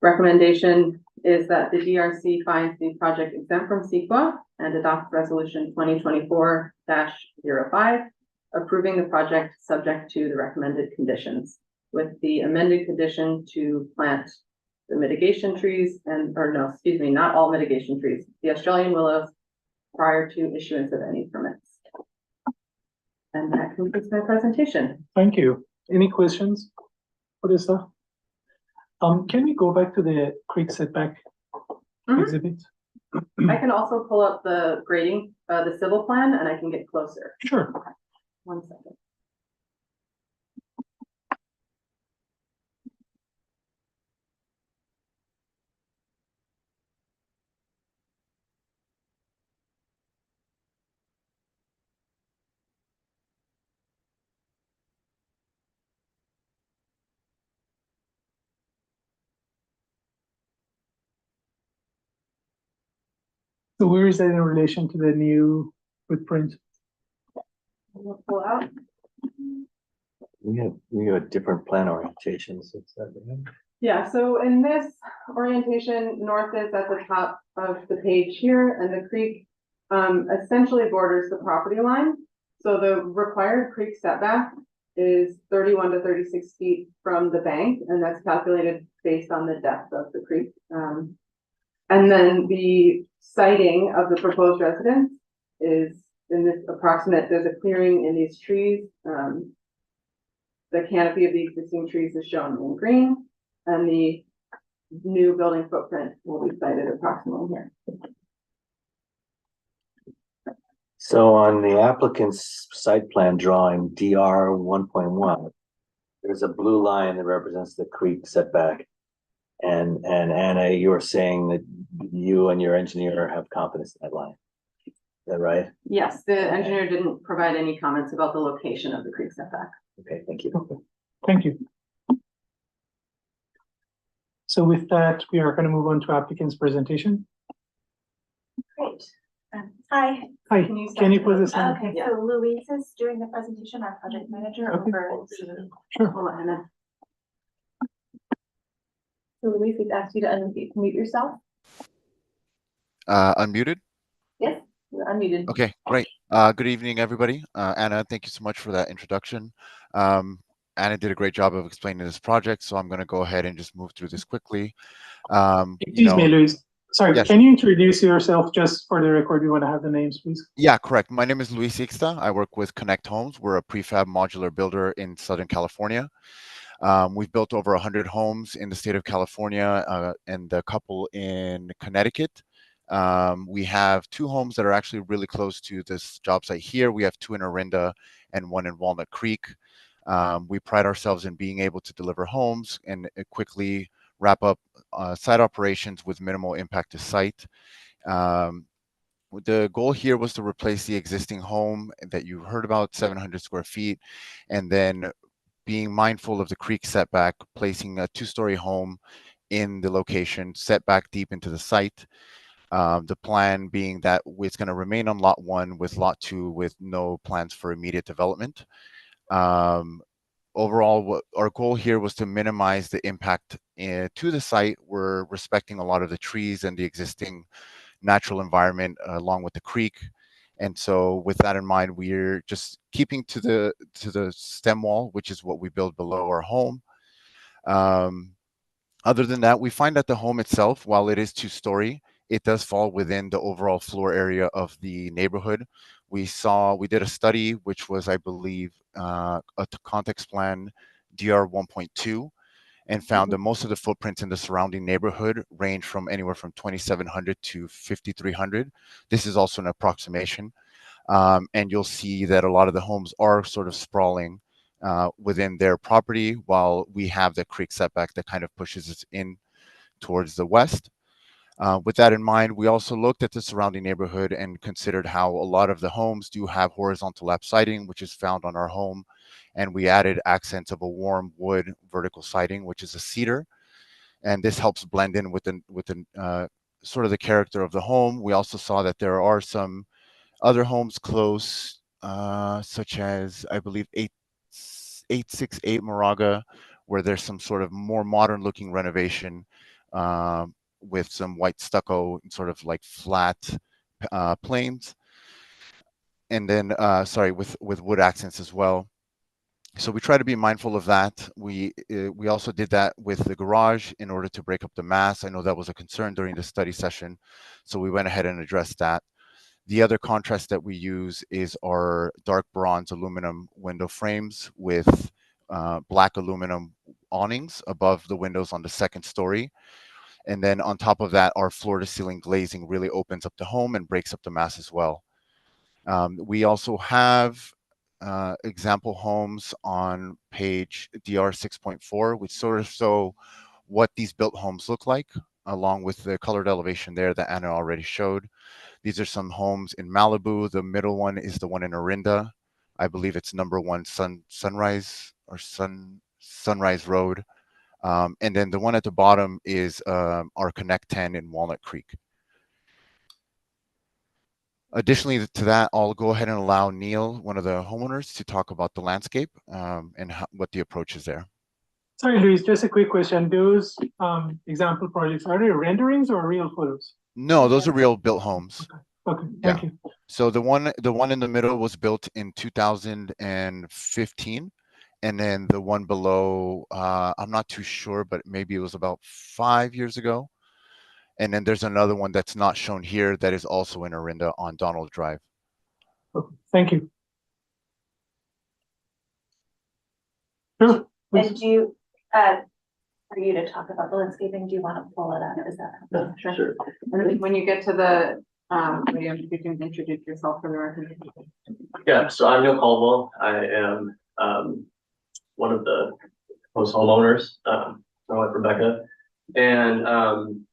Recommendation is that the DRC finds the project exempt from CEQA and adopts resolution 2024-05, approving the project subject to the recommended conditions, with the amended condition to plant the mitigation trees not all mitigation trees, the Australian willows, prior to issuance of any permits. And that concludes my presentation. Thank you. Any questions for this stuff? Can we go back to the creek setback exhibit? I can also pull up the grading, the civil plan, and I can get closer. Sure. 1 second. So where is that in relation to the new footprint? We'll pull out. We have different plan orientations. Is that right? Yeah, so in this orientation, north is at the top of the page here, and the creek essentially borders the property line. So the required creek setback is 31 to 36 feet from the bank, and that's calculated based on the depth of the creek. And then the siting of the proposed residence is in this approximate, there's a clearing in these trees The canopy of the existing trees is shown in green, and the new building footprint will be cited approximately here. So on the applicant's site plan drawing DR 1.1, there's a blue line that represents the creek setback. And Anna, you were saying that you and your engineer have confidence in that line. Is that right? Yes, the engineer didn't provide any comments about the location of the creek setback. Okay, thank you. Okay, thank you. So with that, we are going to move on to applicant's presentation. Great. Hi. Hi, Can you can you start? put this on? Okay, so Louise is doing the presentation, our project manager Okay. over the. Sure. Hold on, Hannah. So Louise, we've asked you to unmute yourself. Unmuted? Yes, you're unmuted. Okay, great. Good evening, everybody. Anna, thank you so much for that introduction. Anna did a great job of explaining this project, so I'm going to go ahead and just move through this quickly. Excuse me, Luis. Sorry, Yes. can you introduce yourself just for the record? We want to have the names, please. Yeah, correct. My name is Luis Ixta. I work with Connect Homes. We're a prefab modular builder in Southern California. We've built over 100 homes in the state of California and a couple in Connecticut. We have 2 homes that are actually really close to this job site here. We have 2 in Orinda and 1 in Walnut Creek. We pride ourselves in being able to deliver homes and quickly wrap up site operations with minimal impact to site. The goal here was to replace the existing home that you heard about, 700 square feet, and then being mindful of the creek setback, placing a 2-story home in the location, set back deep into the site. The plan being that it's going to remain on lot 1 with lot 2 with no plans for immediate development. Overall, what our goal here was to minimize the impact to the site. We're respecting a lot of the trees and the existing natural environment along with the creek. And so with that in mind, we're just keeping to the stem wall, which is what we build below our home. Other than that, we find that the home itself, while it is 2-story, it does fall within the overall floor area of the neighborhood. We did a study, which was, I believe, a context plan DR 1.2, and found that most of the footprints in the surrounding neighborhood range from anywhere from 2,700 to 5,300. This is also an approximation. And you'll see that a lot of the homes are sort of sprawling within their property, while we have the creek setback that kind of pushes us in towards the west. With that in mind, we also looked at the surrounding neighborhood and considered how a lot of the homes do have horizontal lap siding, which is found on our home. And we added accents of a warm wood vertical siding, which is a cedar. And this helps blend in with the sort of the character of the home. We also saw that there are some other homes close, such as, I believe, 868 Moraga, where there's some sort of more modern looking renovation with some white stucco, sort of like flat planes. And then, with wood accents as well. So we try to be mindful of that. We also did that with the garage in order to break up the mass. I know that was a concern during the study session, so we went ahead and addressed that. The other contrast that we use is our dark bronze aluminum window frames with black aluminum awnings above the windows on the 2nd story. And then on top of that, our floor to ceiling glazing really opens up the home and breaks up the mass as well. We also have example homes on page DR 6.4, which sort of show what these built homes look like, along with the colored elevation there that Anna already showed. These are some homes in Malibu. The middle one is the one in Orinda. I believe it's number 1 Sunrise Road. And then the one at the bottom is our Connect 10 in Walnut Creek. Additionally to that, I'll go ahead and allow Neil, one of the homeowners, to talk about the landscape and what the approach is there. Sorry, Luis, just a quick question. Those example projects, are they renderings or real photos? No, those are real built homes. Okay, thank you. So the one in the middle was built in 2015. And then the one below, I'm not too sure, but maybe it was about 5 years ago. And then there's another one that's not shown here that is also in Orinda on Donald Drive. Okay, thank you. Sure. please. And do you, for you to talk about the landscaping, do you want to pull it up? Is that? Sure. And then when you get to the, if you can introduce yourself for the record. Yeah, so I'm Neil Caldwell. I am one of the host homeowners, my wife Rebecca. And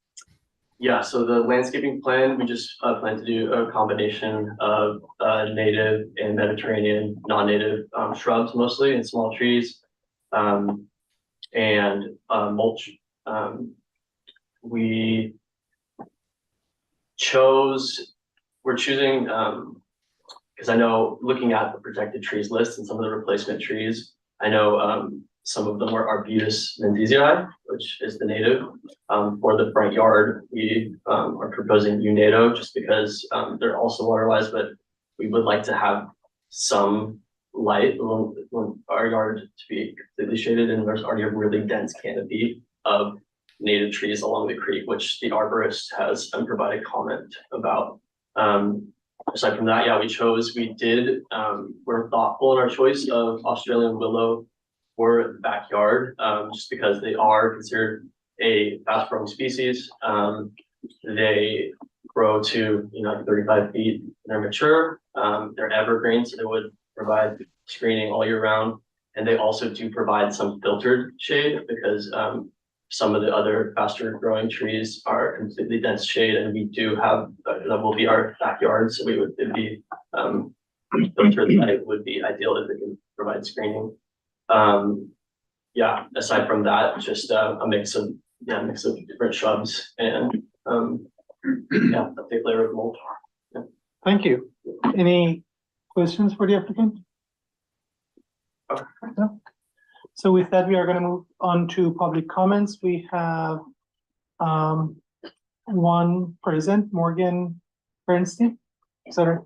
yeah, so the landscaping plan, we just plan to do a combination of native and Mediterranean, non-native shrubs mostly, and small trees, and mulch. We're choosing, because I know looking at the protected trees list and some of the replacement trees, I know some of them are Arbutus menziesii, which is the native. For the front yard, we are proposing Unato just because they're also water-wise, but we would like to have some light on our yard to be completely shaded, and there's already a really dense canopy of native trees along the creek, which the arborist has provided comment about. Aside from that, yeah, we're thoughtful in our choice of Australian willow for the backyard, just because they are considered a fast growing species. They grow to 35 feet when they're mature. They're evergreen, so they would provide screening all year round. And they also do provide some filtered shade because some of the other faster growing trees are completely dense shade, and we do have that will be our backyard, so it'd be filtered light would be ideal if it can provide screening. Yeah, aside from that, just a mix of different shrubs and yeah, a thick layer of mulch. Yeah. Thank you. Any questions for the applicant? No? So with that, we are going to move on to public comments. We have one present, Morgan Bernstein. Sorry.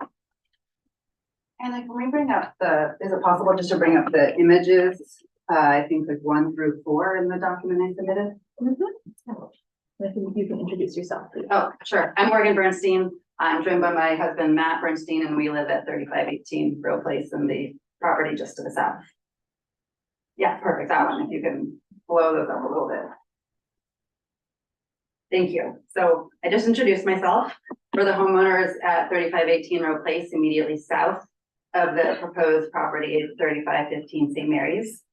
And can we bring up is it possible just to bring up the images? I think like 1 through 4 in the document I submitted. I think you can introduce yourself, please. Oh, sure. I'm Morgan Bernstein. I'm joined by my husband, Matt Bernstein, and we live at 3518 Grill Place in the property just to the south. Yeah, perfect. That one, if you can blow those up a little bit. Thank you. So I just introduced myself. For the homeowners at 3518 Rowe Place, immediately south of the proposed property, 3515 St. Mary's.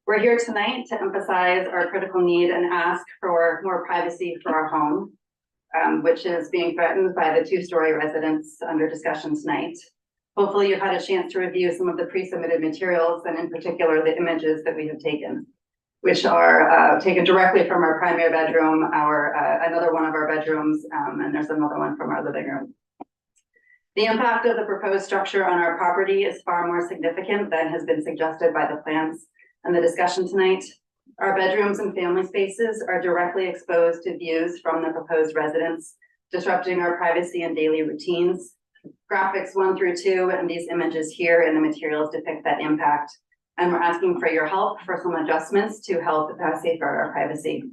We're here tonight to emphasize our critical need and ask for more privacy for our home, which is being threatened by the 2-story residence under discussion tonight. Hopefully you've had a chance to review some of the pre-submitted materials, and in particular the images that we have taken, which are taken directly from our primary bedroom, another one of our bedrooms, and there's another one from our living room. The impact of the proposed structure on our property is far more significant than has been suggested by the plans and the discussion tonight. Our bedrooms and family spaces are directly exposed to views from the proposed residence, disrupting our privacy and daily routines. Graphics 1 through 2 and these images here in the materials depict that impact. And we're asking for your help for some adjustments to help safeguard our privacy.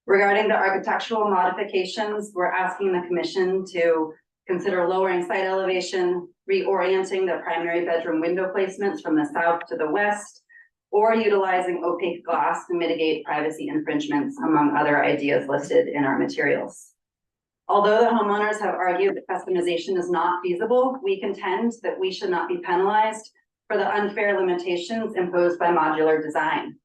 Regarding the architectural modifications, we're asking the commission to consider lowering site elevation, reorienting the primary bedroom window placements from the south to the west, or utilizing opaque glass to mitigate privacy infringements, among other ideas listed in our materials. Although the homeowners have argued that customization is not feasible, we contend that we should not be penalized for the unfair limitations imposed by modular design,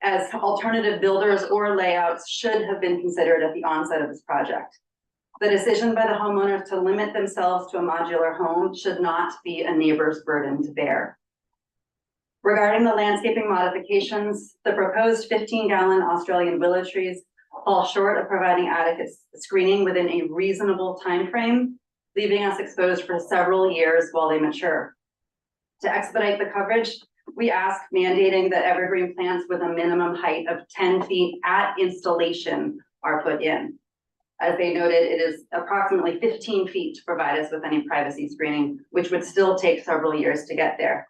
as alternative builders or layouts should have been considered at the onset of this project. The decision by the homeowners to limit themselves to a modular home should not be a neighbor's burden to bear. Regarding the landscaping modifications, the proposed 15-gallon Australian willow trees fall short of providing adequate screening within a reasonable time frame, leaving us exposed for several years while they mature. To expedite the coverage, we ask mandating that evergreen plants with a minimum height of 10 feet at installation are put in. As they noted, it is approximately 15 feet to provide us with any privacy screening, which would still take several years to get there.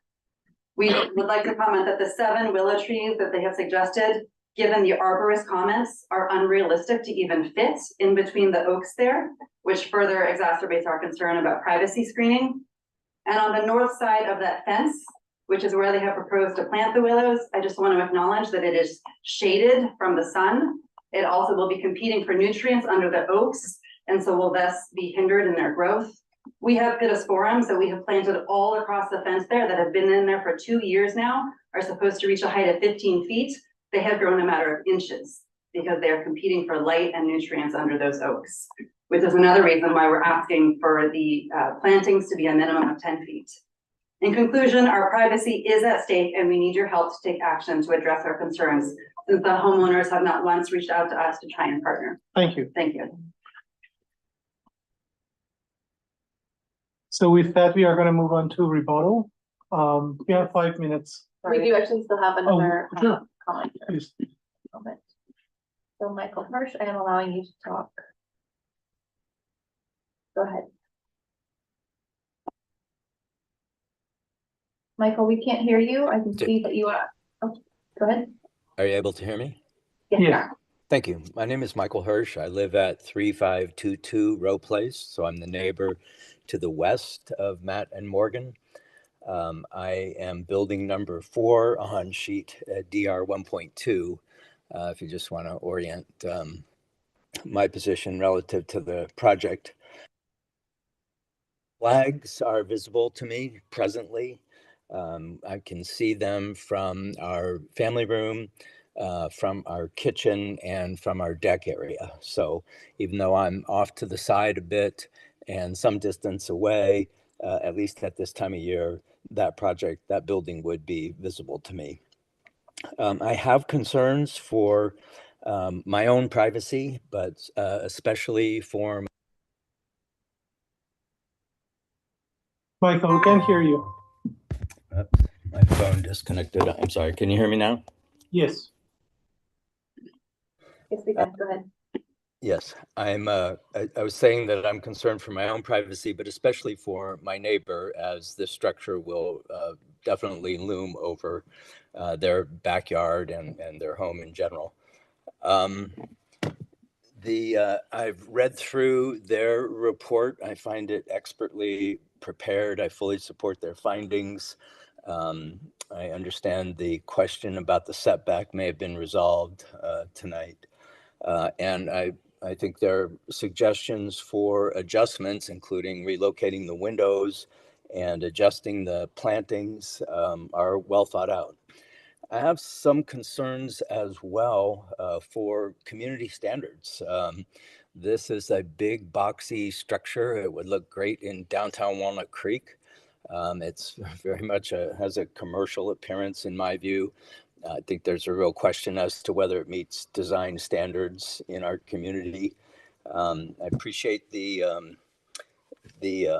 We would like to comment that the 7 willow trees that they have suggested, given the arborist comments, are unrealistic to even fit in between the oaks there, which further exacerbates our concern about privacy screening. And on the north side of that fence, which is where they have proposed to plant the willows. I just want to acknowledge that it is shaded from the sun. It also will be competing for nutrients under the oaks, and so will thus be hindered in their growth. We have pittosporums that we have planted all across the fence there that have been in there for 2 years now, are supposed to reach a height of 15 feet. They have grown a matter of inches because they are competing for light and nutrients under those oaks, which is another reason why we're asking for the plantings to be a minimum of 10 feet. In conclusion, our privacy is at stake and we need your help to take action to address our concerns, since the homeowners have not once reached out to us to try and partner. Thank you. Thank you. So with that, we are gonna move on to rebuttal. We have 5 minutes. We do actually still have another sure. comment. Please. Moment. So Michael Hirsch, I am allowing you to talk. Go ahead. Michael, we can't hear you. I can see that you are, oh, go ahead. Are you able to hear me? Yes, you Yeah. are. Thank you. My name is Michael Hirsch. I live at 3522 Row Place, so I'm the neighbor to the west of Matt and Morgan. I am building number 4 on sheet DR 1.2. If you just want to orient my position relative to the project. Flags are visible to me presently. I can see them from our family room, from our kitchen, and from our deck area. So even though I'm off to the side a bit and some distance away, at least at this time of year, that building would be visible to me. I have concerns for my own privacy, but especially for Michael, we can't hear you. my phone disconnected. I'm sorry. Can you hear me now? Yes. Yes, we can. Go ahead. Yes, I was saying that I'm concerned for my own privacy, but especially for my neighbor, as this structure will definitely loom over their backyard and their home in general. I've read through their report. I find it expertly prepared. I fully support their findings. I understand the question about the setback may have been resolved tonight. And I think their suggestions for adjustments, including relocating the windows and adjusting the plantings, are well thought out. I have some concerns as well for community standards. This is a big boxy structure. It would look great in downtown Walnut Creek. It's very much has a commercial appearance in my view. I think there's a real question as to whether it meets design standards in our community. I appreciate the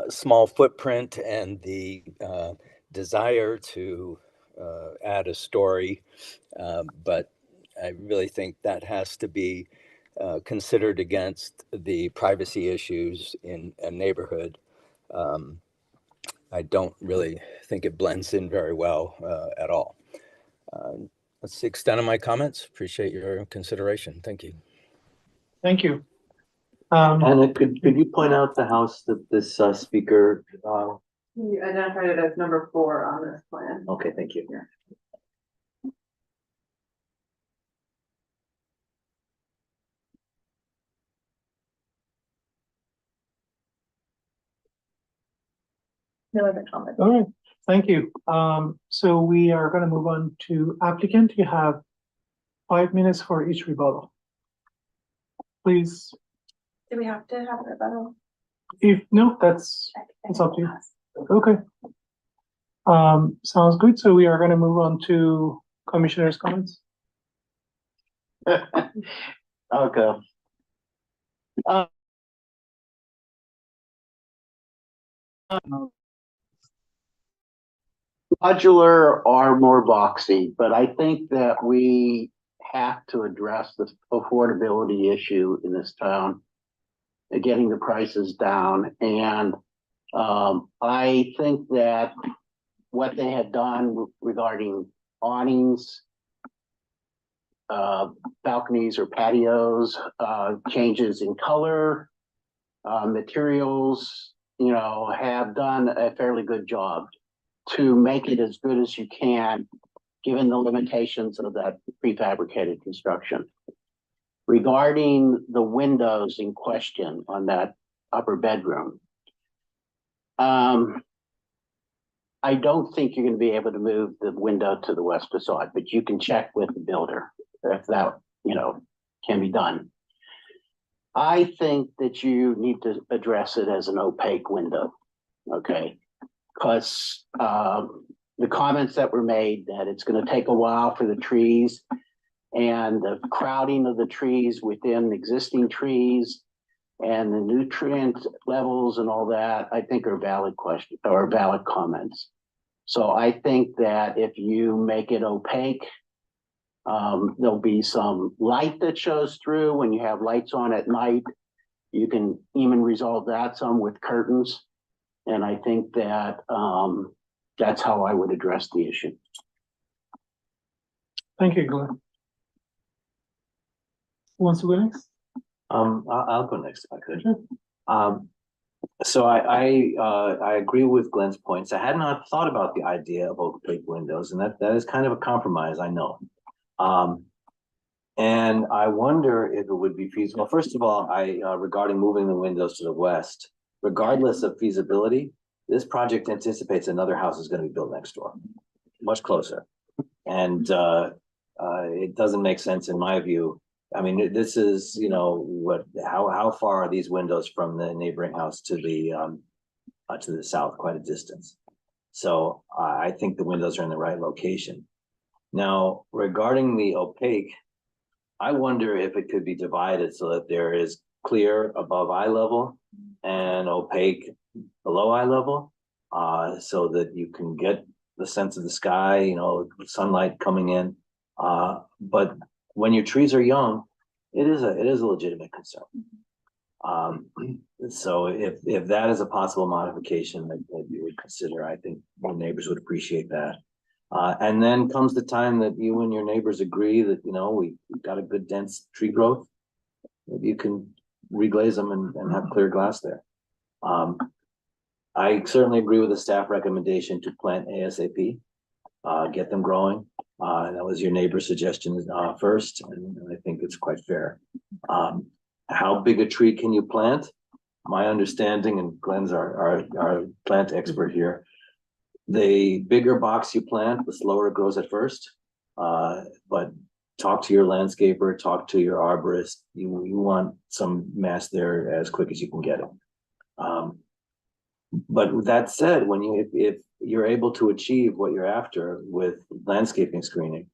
small footprint and the desire to add a story, but I really think that has to be considered against the privacy issues in a neighborhood. I don't really think it blends in very well at all. That's the extent of my comments. Appreciate your consideration. Thank you. Thank you. Anna, could you point out the house that this speaker? You identified it as number 4 on this plan. Okay, thank you. No other comments. All right, thank you. So we are gonna move on to applicant. You have 5 minutes for each rebuttal. Please, Do we have to have a rebuttal? if no, that's it's up to you. Okay. Sounds good. So we are gonna move on to commissioners' comments. Okay. Modular or more boxy, but I think that we have to address the affordability issue in this town and getting the prices down. And I think that what they had done regarding awnings, balconies or patios, changes in color, materials, have done a fairly good job. to make it as good as you can, given the limitations of that prefabricated construction. Regarding the windows in question on that upper bedroom, I don't think you're going to be able to move the window to the west facade, but you can check with the builder if that, can be done. I think that you need to address it as an opaque window, okay? Because the comments that were made that it's going to take a while for the trees and the crowding of the trees within existing trees and the nutrient levels and all that, I think are valid questions or valid comments. So I think that if you make it opaque, there'll be some light that shows through when you have lights on at night. You can even resolve that some with curtains. And I think that that's how I would address the issue. Thank you, Glenn. Who wants to go next? I'll go next if I could. So I agree with Glenn's points. I had not thought about the idea of opaque windows, and that is kind of a compromise, I know. And I wonder if it would be feasible. First of all, regarding moving the windows to the west, regardless of feasibility, this project anticipates another house is going to be built next door, much closer. And it doesn't make sense in my view. I mean, this is, how far are these windows from the neighboring house to the south? Quite a distance. So I think the windows are in the right location. Now, regarding the opaque, I wonder if it could be divided so that there is clear above eye level and opaque below eye level, so that you can get the sense of the sky, sunlight coming in. But when your trees are young, it is a legitimate concern. So if that is a possible modification that you would consider, I think the neighbors would appreciate that. And then comes the time that you and your neighbors agree that, we've got a good dense tree growth. Maybe you can reglaze them and have clear glass there. I certainly agree with the staff recommendation to plant ASAP, get them growing. That was your neighbor's suggestion first, and I think it's quite fair. How big a tree can you plant? My understanding, and Glenn's our plant expert here, the bigger box you plant, the slower it grows at first. But talk to your landscaper, talk to your arborist. You want some mass there as quick as you can get it. But with that said, if you're able to achieve what you're after with landscaping screening,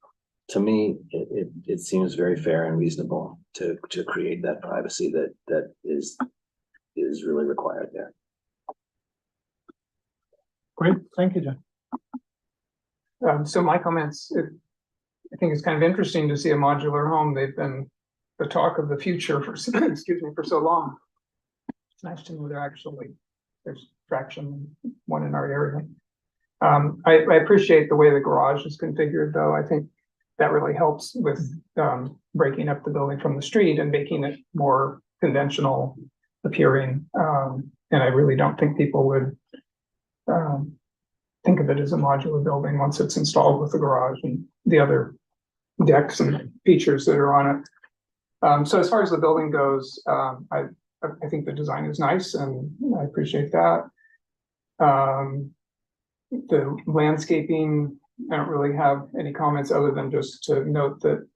to me, it seems very fair and reasonable to create that privacy that is really required there. Great, thank you, John. So my comments, I think it's kind of interesting to see a modular home. They've been the talk of the future for for so long. It's nice to know there's traction, one in our area. I appreciate the way the garage is configured, though. I think that really helps with breaking up the building from the street and making it more conventional appearing. And I really don't think people would think of it as a modular building once it's installed with the garage and the other decks and features that are on it. So as far as the building goes, I think the design is nice and I appreciate that. The landscaping, I don't really have any comments other than just to note that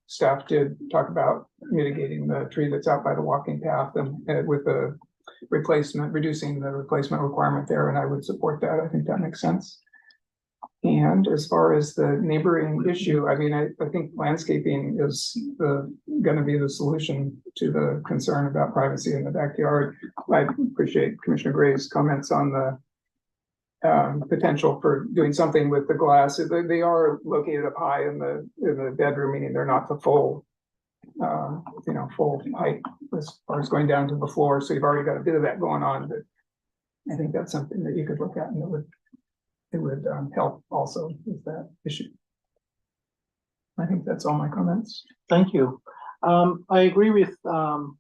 staff did talk about mitigating the tree that's out by the walking path and with the reducing the replacement requirement there, and I would support that. I think that makes sense. And as far as the neighboring issue, I mean, I think landscaping is going to be the solution to the concern about privacy in the backyard. I appreciate Commissioner Gray's comments on the potential for doing something with the glass. They are located up high in the bedroom, meaning they're not the full height as far as going down to the floor. So you've already got a bit of that going on, but I think that's something that you could look at and it would help also with that issue. I think that's all my comments. Thank you. I agree with all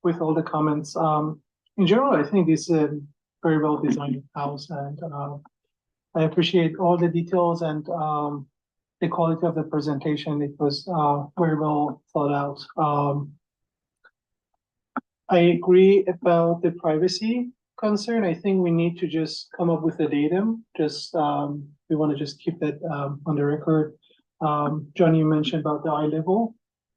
the comments. In general, I think this is a very well designed house, and I appreciate all the details and, the quality of the presentation. It was, very well thought out. I agree about the privacy concern. I think we need to just come up with a datum. Just, we want to just keep that, on the record. John, you mentioned about the eye level.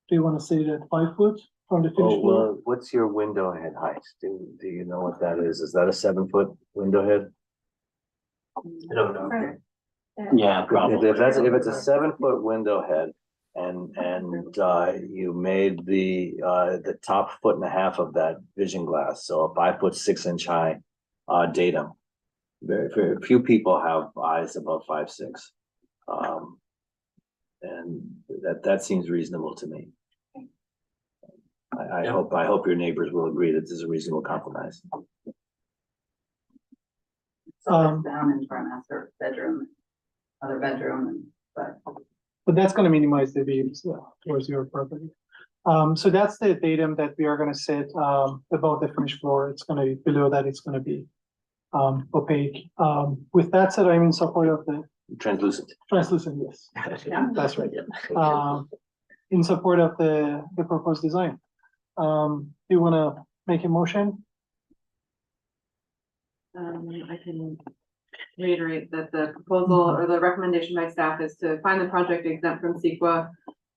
Do you want to say that 5 foot from the finished Oh, floor? well, what's your window head height? Do you know what that is? Is that a 7 foot window head? I don't know. Yeah, probably. If it's a 7 foot window head and you made the top 1.5 foot of that vision glass, so a 5 foot 6 inch high datum. Very few people have eyes above 5'6". And that seems reasonable to me. I hope your neighbors will agree that this is a reasonable compromise. So down into our master bedroom, other bedroom, but. But that's gonna minimize the views towards your property. So that's the datum that we are gonna set above the finished floor. It's gonna be below that, it's gonna be opaque. With that said, I'm in support of the Translucent. translucent, yes. That's right. In support of the proposed design. Do you wanna make a motion? I can reiterate that the proposal or the recommendation by staff is to find the project exempt from CEQA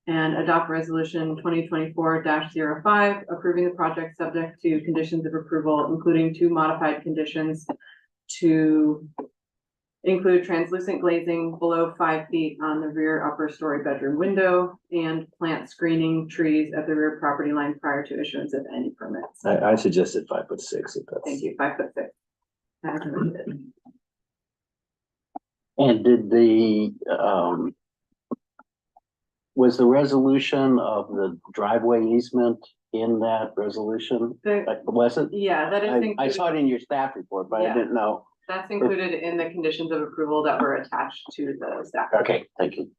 and adopt resolution 2024-05, approving the project subject to conditions of approval, including 2 modified conditions to include translucent glazing below 5 feet on the rear upper story bedroom window and plant screening trees at the rear property line prior to issuance of any permits. I suggested 5'6" if that's. Thank you, 5'6". As amended. And did was the resolution of the driveway easement in that resolution? Was it? Yeah, that is I included. saw it in your staff report, but I Yeah. didn't know. That's included in the conditions of approval that were attached to the staff. Okay, thank you.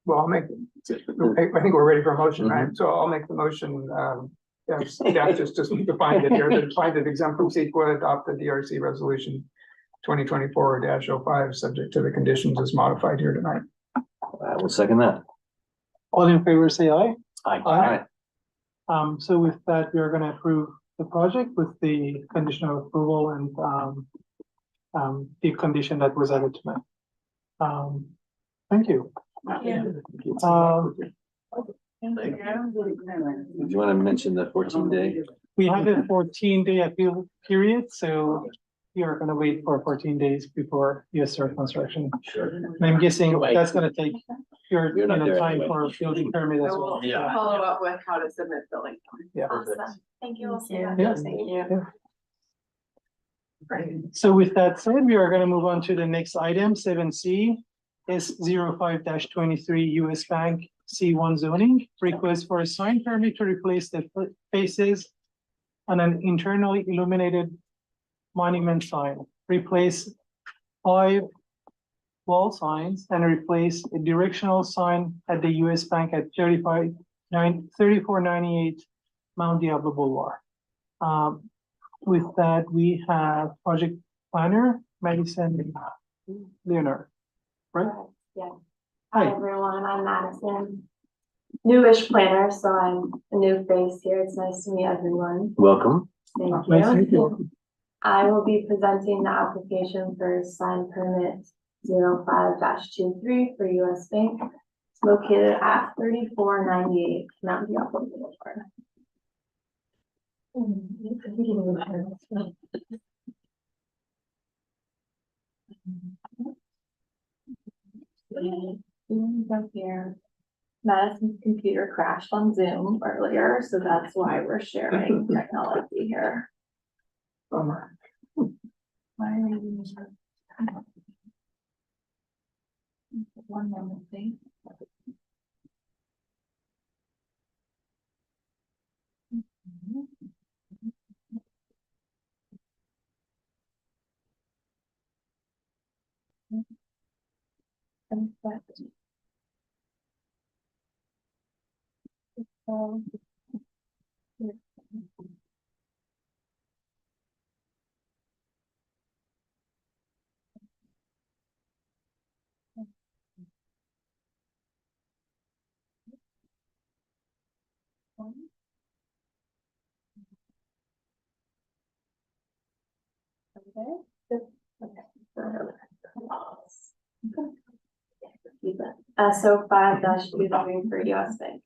Well, I think we're ready for a motion, right? So I'll make the motion, staff just defined it here, that find it exempt from CEQA, adopt the DRC resolution 2024-05, subject to the conditions as modified here tonight. I will second that. All in favor, say aye. Aye. So with that, we are gonna approve the project with the condition of approval and the condition that was added tonight. Thank you. Do you want to mention the 14-day? We have a 14-day appeal period, so we are gonna wait for 14 days before you start construction. Sure. And I'm guessing that's gonna take your, You're not there time anyway. for building permit as well. Yeah. Follow up with how to submit building. Yeah. Awesome. Thank you. We'll see you. Yeah. Thank you. So with that said, we are gonna move on to the next item, 7C. S05-23 US Bank C1 zoning, request for a sign permit to replace the faces on an internally illuminated monument sign, replace 5 wall signs and replace a directional sign at the US Bank at 3498 Mount Diablo Boulevard. With that, we have project planner, Madison Leonard, right? Yeah. Hi. Hi, everyone. I'm Madison. Newish planner, so I'm a new face here. It's nice to meet everyone. Welcome. Thank Nice to meet you. you. I will be presenting the application for sign permit 05-23 for US Bank. It's located at 3498 Mount Diablo Boulevard. From here, Madison's computer crashed on Zoom earlier, so that's why we're sharing technology here. Bummer. One moment, please. Okay. So 5-2 for US Bank.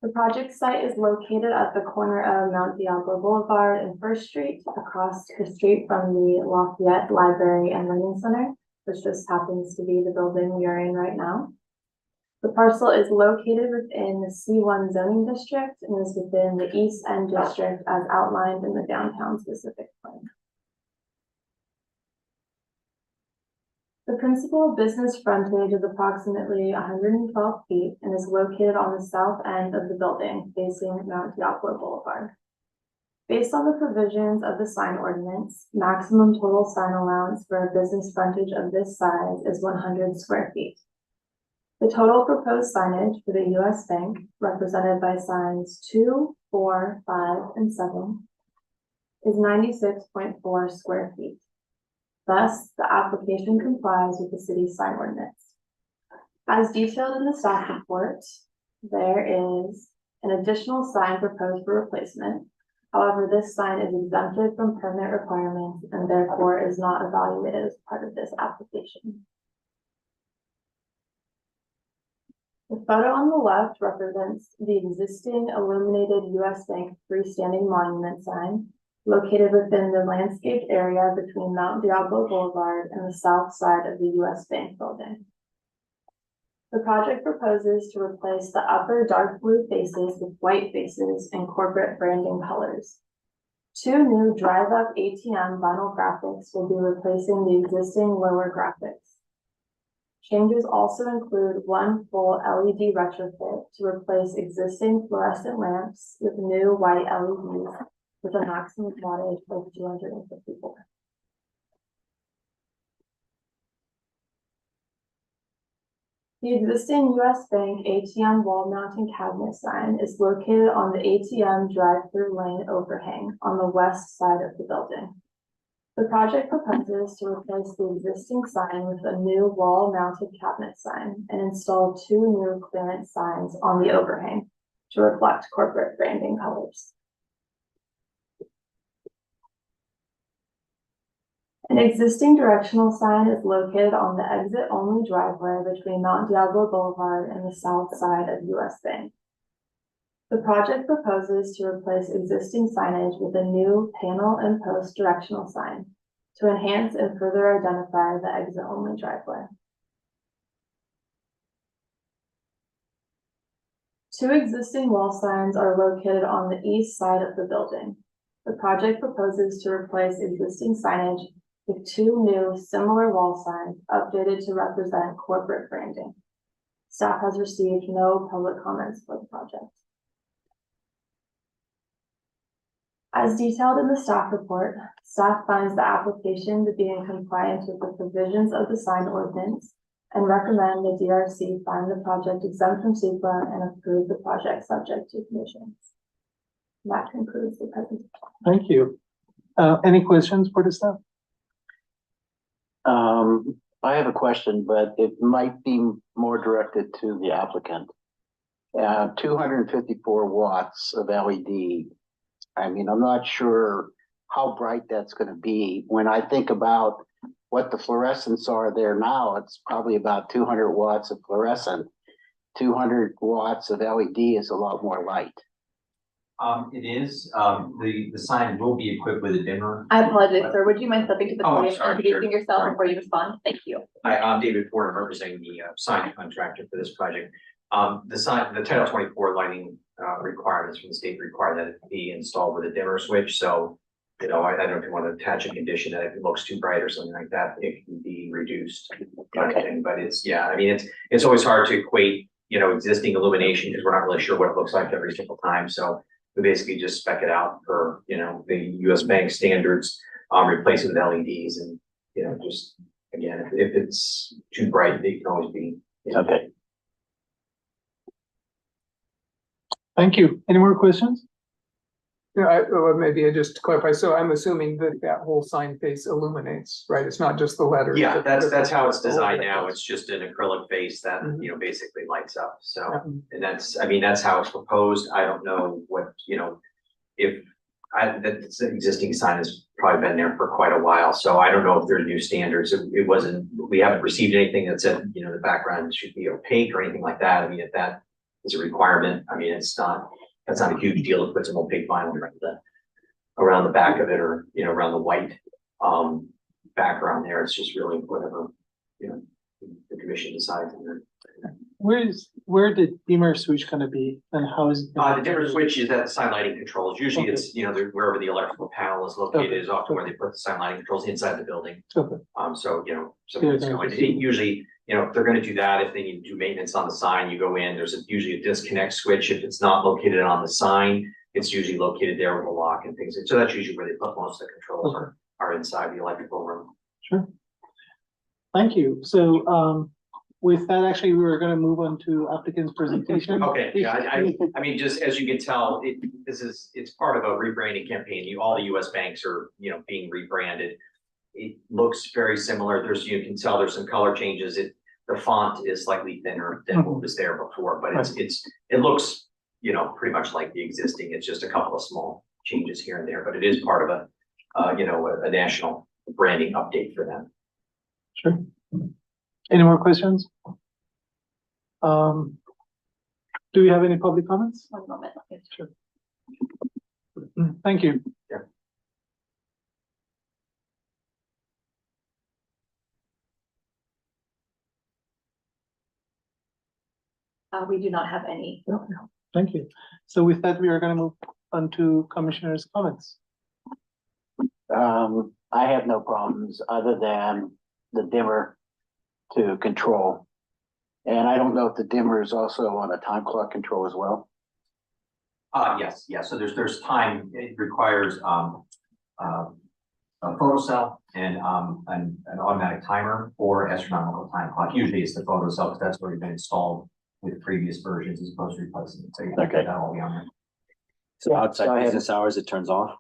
The project site is located at the corner of Mount Diablo Boulevard and First Street, across the street from the Lafayette Library and Learning Center, which just happens to be the building we are in right now. The parcel is located within the C1 zoning district and is within the East End district as outlined in the downtown specific plan. The principal business frontage is approximately 112 feet and is located on the south end of the building facing Mount Diablo Boulevard. Based on the provisions of the sign ordinance, maximum total sign allowance for a business frontage of this size is 100 square feet. The total proposed signage for the US Bank, represented by signs 2, 4, 5, and 7, is 96.4 square feet. Thus, the application complies with the city's sign ordinance. As detailed in the staff report, there is an additional sign proposed for replacement. However, this sign is exempted from permit requirements and therefore is not evaluated as part of this application. The photo on the left represents the existing illuminated US Bank freestanding monument sign located within the landscaped area between Mount Diablo Boulevard and the south side of the US Bank building. The project proposes to replace the upper dark blue faces with white faces and corporate branding colors. 2 new drive-up ATM vinyl graphics will be replacing the existing lower graphics. Changes also include 1 full LED retrofit to replace existing fluorescent lamps with new white LEDs with a maximum wattage of 254. The existing US Bank ATM wall mounting cabinet sign is located on the ATM drive-through lane overhang on the west side of the building. The project proposes to replace the existing sign with a new wall-mounted cabinet sign and install 2 new clearance signs on the overhang to reflect corporate branding colors. An existing directional sign is located on the exit-only driveway between Mount Diablo Boulevard and the south side of US Bank. The project proposes to replace existing signage with a new panel and post directional sign to enhance and further identify the exit-only driveway. 2 existing wall signs are located on the east side of the building. The project proposes to replace existing signage with 2 new similar wall signs updated to represent corporate branding. Staff has received no public comments for the project. As detailed in the staff report, staff finds the application to be in compliance with the provisions of the sign ordinance and recommend the DRC find the project exempt from SEQA and approve the project subject to conditions. And that concludes the presentation. Thank you. Any questions for the staff? I have a question, but it might be more directed to the applicant. 254 watts of LED. I mean, I'm not sure how bright that's going to be. When I think about what the fluorescents are there now, it's probably about 200 watts of fluorescent. 200 watts of LED is a lot more light. It is, the sign will be equipped with a dimmer. I apologize, sir. Would you mind stepping to the Oh, I'm podium sorry, and introducing sure. yourself Sorry. before you respond? Thank you. Hi, I'm David Ford. I'm representing the sign contractor for this project. The Title 24 lighting requirements from the state require that it be installed with a dimmer switch. So, you know, I don't know if you want to attach a condition that if it looks too bright or something like that, it can be reduced. Okay. But it's, yeah, I mean, it's always hard to equate, you know, existing illumination because we're not really sure what it looks like every single time. So we basically just spec it out for, you know, the US Bank standards, replace it with LEDs and, you know, just, again, if it's too bright, they can always be. You know, Okay. Thank you. Any more questions? Yeah, maybe just to clarify, so I'm assuming that that whole sign face illuminates, right? It's not just the letters. Yeah, that's how it's the whole designed thing. now. It's just an acrylic face that, Mhm. you know, basically lights up. So, Yeah. and that's, I mean, that's how it's proposed. I don't know what, you know, if that's an existing sign has probably been there for quite a while, so I don't know if there's new standards. It wasn't, we haven't received anything that said, you know, the background should be opaque or anything like that. I mean, if that is a requirement, I mean, that's not a huge deal to put some opaque vinyl around the back of it, or, you know, around the white, background there. It's just really whatever, you know, the commission decides. And then, Where the dimmer switch gonna be and how is it? the dimmer switch is at the sign lighting controls. Usually it's, you know, wherever the electrical panel is located is often where they put the sign lighting controls inside the building. Okay. So, you know, something's going to, usually, you know, if they're gonna do that, if they need to do maintenance on the sign, you go in, there's usually a disconnect switch. If it's not located on the sign, it's usually located there with a lock and things. So that's usually where they put most of the controls are inside the electrical room. Sure. Thank you. So, with that, actually, we were gonna move on to applicant's presentation. Okay, yeah, I mean, just as you can tell, it's part of a rebranding campaign. All the US banks are, you know, being rebranded. It looks very similar. You can tell there's some color changes. The font is slightly thinner than what was there before, but it looks, you know, pretty much like the existing. It's just a couple of small changes here and there, but it is part of a national branding update for them. Sure. Any more questions? Do we have any public comments? One moment. Sure. Thank you. Yeah. We do not have any. Okay. Thank you. So with that, we are gonna move on to commissioners' comments. I have no problems other than the dimmer to control. And I don't know if the dimmer is also on a time clock control as well. Yes. So there's time. It requires a photocell and an automatic timer or astronomical time clock. Usually it's the photocell because that's already been installed with previous versions as opposed to replacing it. So you can get that all be on there. So outside business hours, it turns off?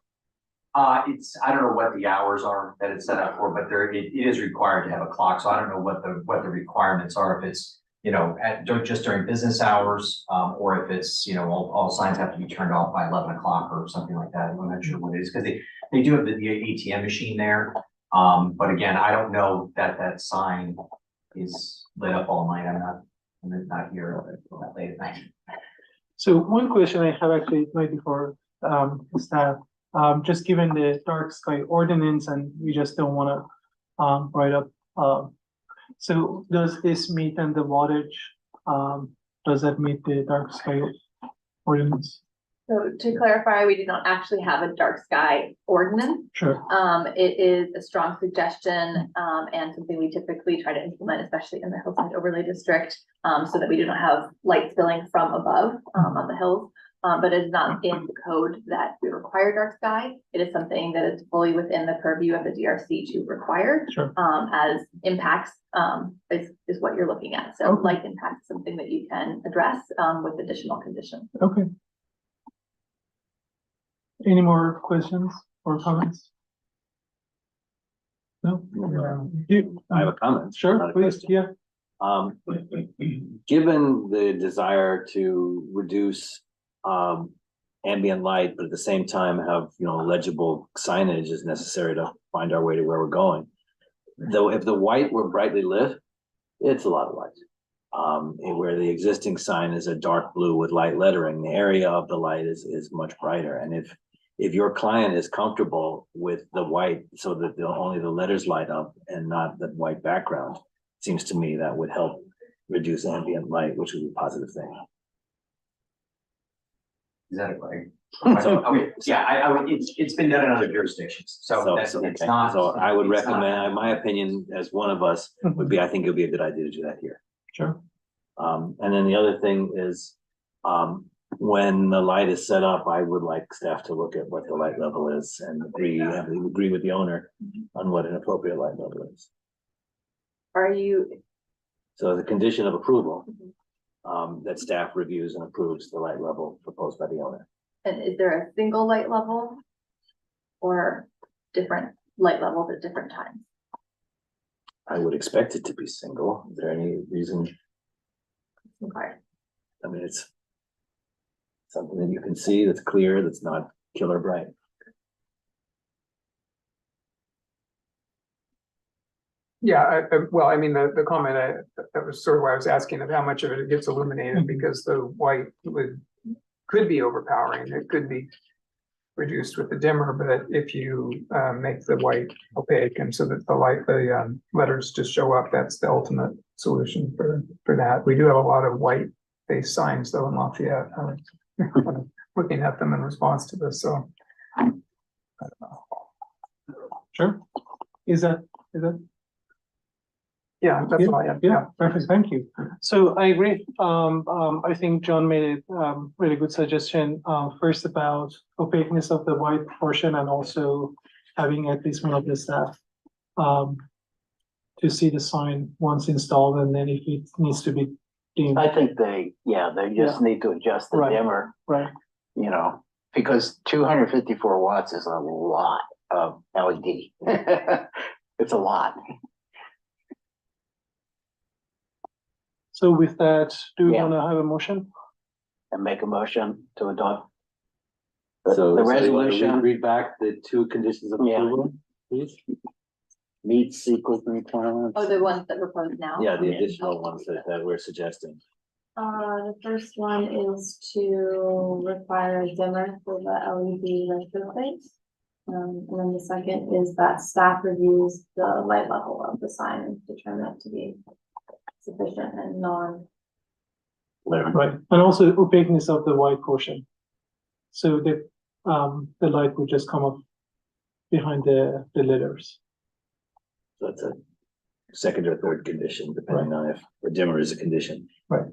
I don't know what the hours are that it's set up for, but it is required to have a clock. So I don't know what the requirements are, if it's, you know, just during business hours, or if it's, you know, all signs have to be turned off by 11 o'clock or something like that. I'm not sure what it is, because they do have the ATM machine there. But again, I don't know that sign is lit up all night. I'm not here that late at night. So one question I have actually maybe for staff, just given the dark sky ordinance and we just don't wanna write up, so does this meet and the wattage, does that meet the dark sky ordinance? So to clarify, we do not actually have a dark sky ordinance. Sure. It is a strong suggestion, and something we typically try to implement, especially in the Hillside Overlay District, so that we do not have light spilling from above, on the hills. But it's not in the code that we require dark sky. It is something that is fully within the purview of the DRC to require. Sure. As impacts, is what you're looking at. So light impact is something that you can address, with additional conditions. Okay. Any more questions or comments? No? I have a comment. Sure, not a please, question. yeah. Given the desire to reduce ambient light, but at the same time have, you know, legible signage is necessary to find our way to where we're going. Though if the white were brightly lit, it's a lot of light. Where the existing sign is a dark blue with light lettering, the area of the light is much brighter. And if your client is comfortable with the white so that only the letters light up and not the white background, it seems to me that would help reduce ambient light, which would be a positive thing. Is that right? Okay, yeah, it's been done in other jurisdictions, so it's not. So I would recommend, my opinion as one of us would be, I think it would be a good idea to do that here. Sure. And then the other thing is, when the light is set up, I would like staff to look at what the light level is and agree with the owner on what an appropriate light level is. Are you? So the condition of approval, that staff reviews and approves the light level proposed by the owner. And is there a single light level or different light levels at different times? I would expect it to be single. Is there any reason? Okay. I mean, it's something that you can see that's clear, that's not killer bright. Well, I mean, the comment, that was sort of why I was asking of how much of it gets illuminated, because the white could be overpowering, it could be reduced with the dimmer, but if you make the white opaque and so that the letters just show up, that's the ultimate solution for that. We do have a lot of white face signs though in Lafayette. Looking at them in response to this, so. I don't know. Sure. Is that? Yeah, that's all I have. Yeah, perfect, thank you. So I agree. I think John made a really good suggestion, first about opaqueness of the white portion and also having at least one of the staff to see the sign once installed, and then if it needs to be deemed. I think they just need to adjust the Right. dimmer, Right, you know, because 254 watts is a lot of LED. It's a lot. so with that, do we Yeah. want to have a motion? And make a motion to adopt. So The you wanna resolution read back the two conditions of Yeah. approval, please? meets sequence requirements. Oh, the ones that were proposed now? Yeah, the additional ones that we're suggesting. The first one is to require a dimmer for the LED license plates. And then the second is that staff reviews the light level of the sign and determine it to be sufficient and Right, and also opaqueness of the white portion. So that the light would just come up behind the letters. So that's a second or third condition, depending on if the dimmer is a condition. We've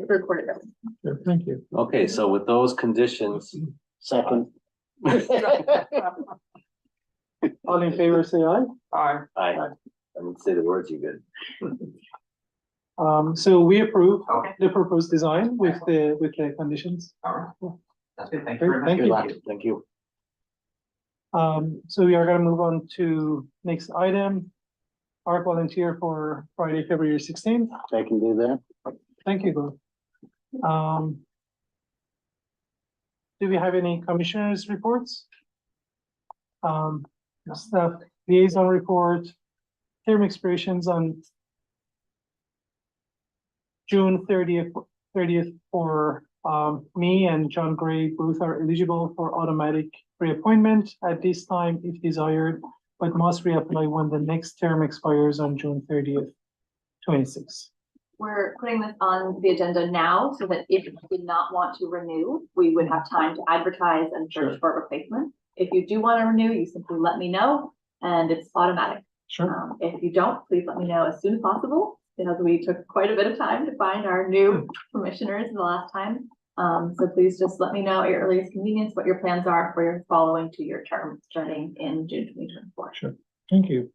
recorded it. Sure, thank you. Okay, so with those conditions, Second. All in favor, say aye. Aye. I would say the words you good. So we approve Okay. the proposed design with the conditions. All right. That's good. Thank you very much. Thank you. Thank you. So we are gonna move on to next item. Art volunteer for Friday, February 16th. I can do that. Thank you, Glenn. Do we have any commissioners' reports? Staff liaison report, term expirations on June 30th for me and John Gray, both are eligible for automatic reappointment at this time if desired, but must reapply when the next term expires on June 30th, 26. We're putting this on the agenda now so that if you did not want to renew, we would have time to advertise and Sure. search for a replacement. If you do want to renew, you simply let me know and it's automatic. Sure. If you don't, please let me know as soon as possible, because we took quite a bit of time to find our new commissioners the last time. So please just let me know at your earliest convenience what your plans are for your following 2-year term starting in June 2024. Sure. Thank you.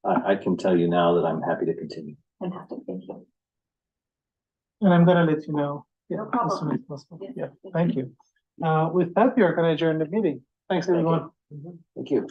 I can tell you now that I'm happy to continue. Fantastic, thank you. And I'm gonna let you know. No As problem. soon as possible. Yes, Yeah, thank thank you. With that, we are gonna adjourn the meeting. Thanks, Thank you. everyone. Thank you.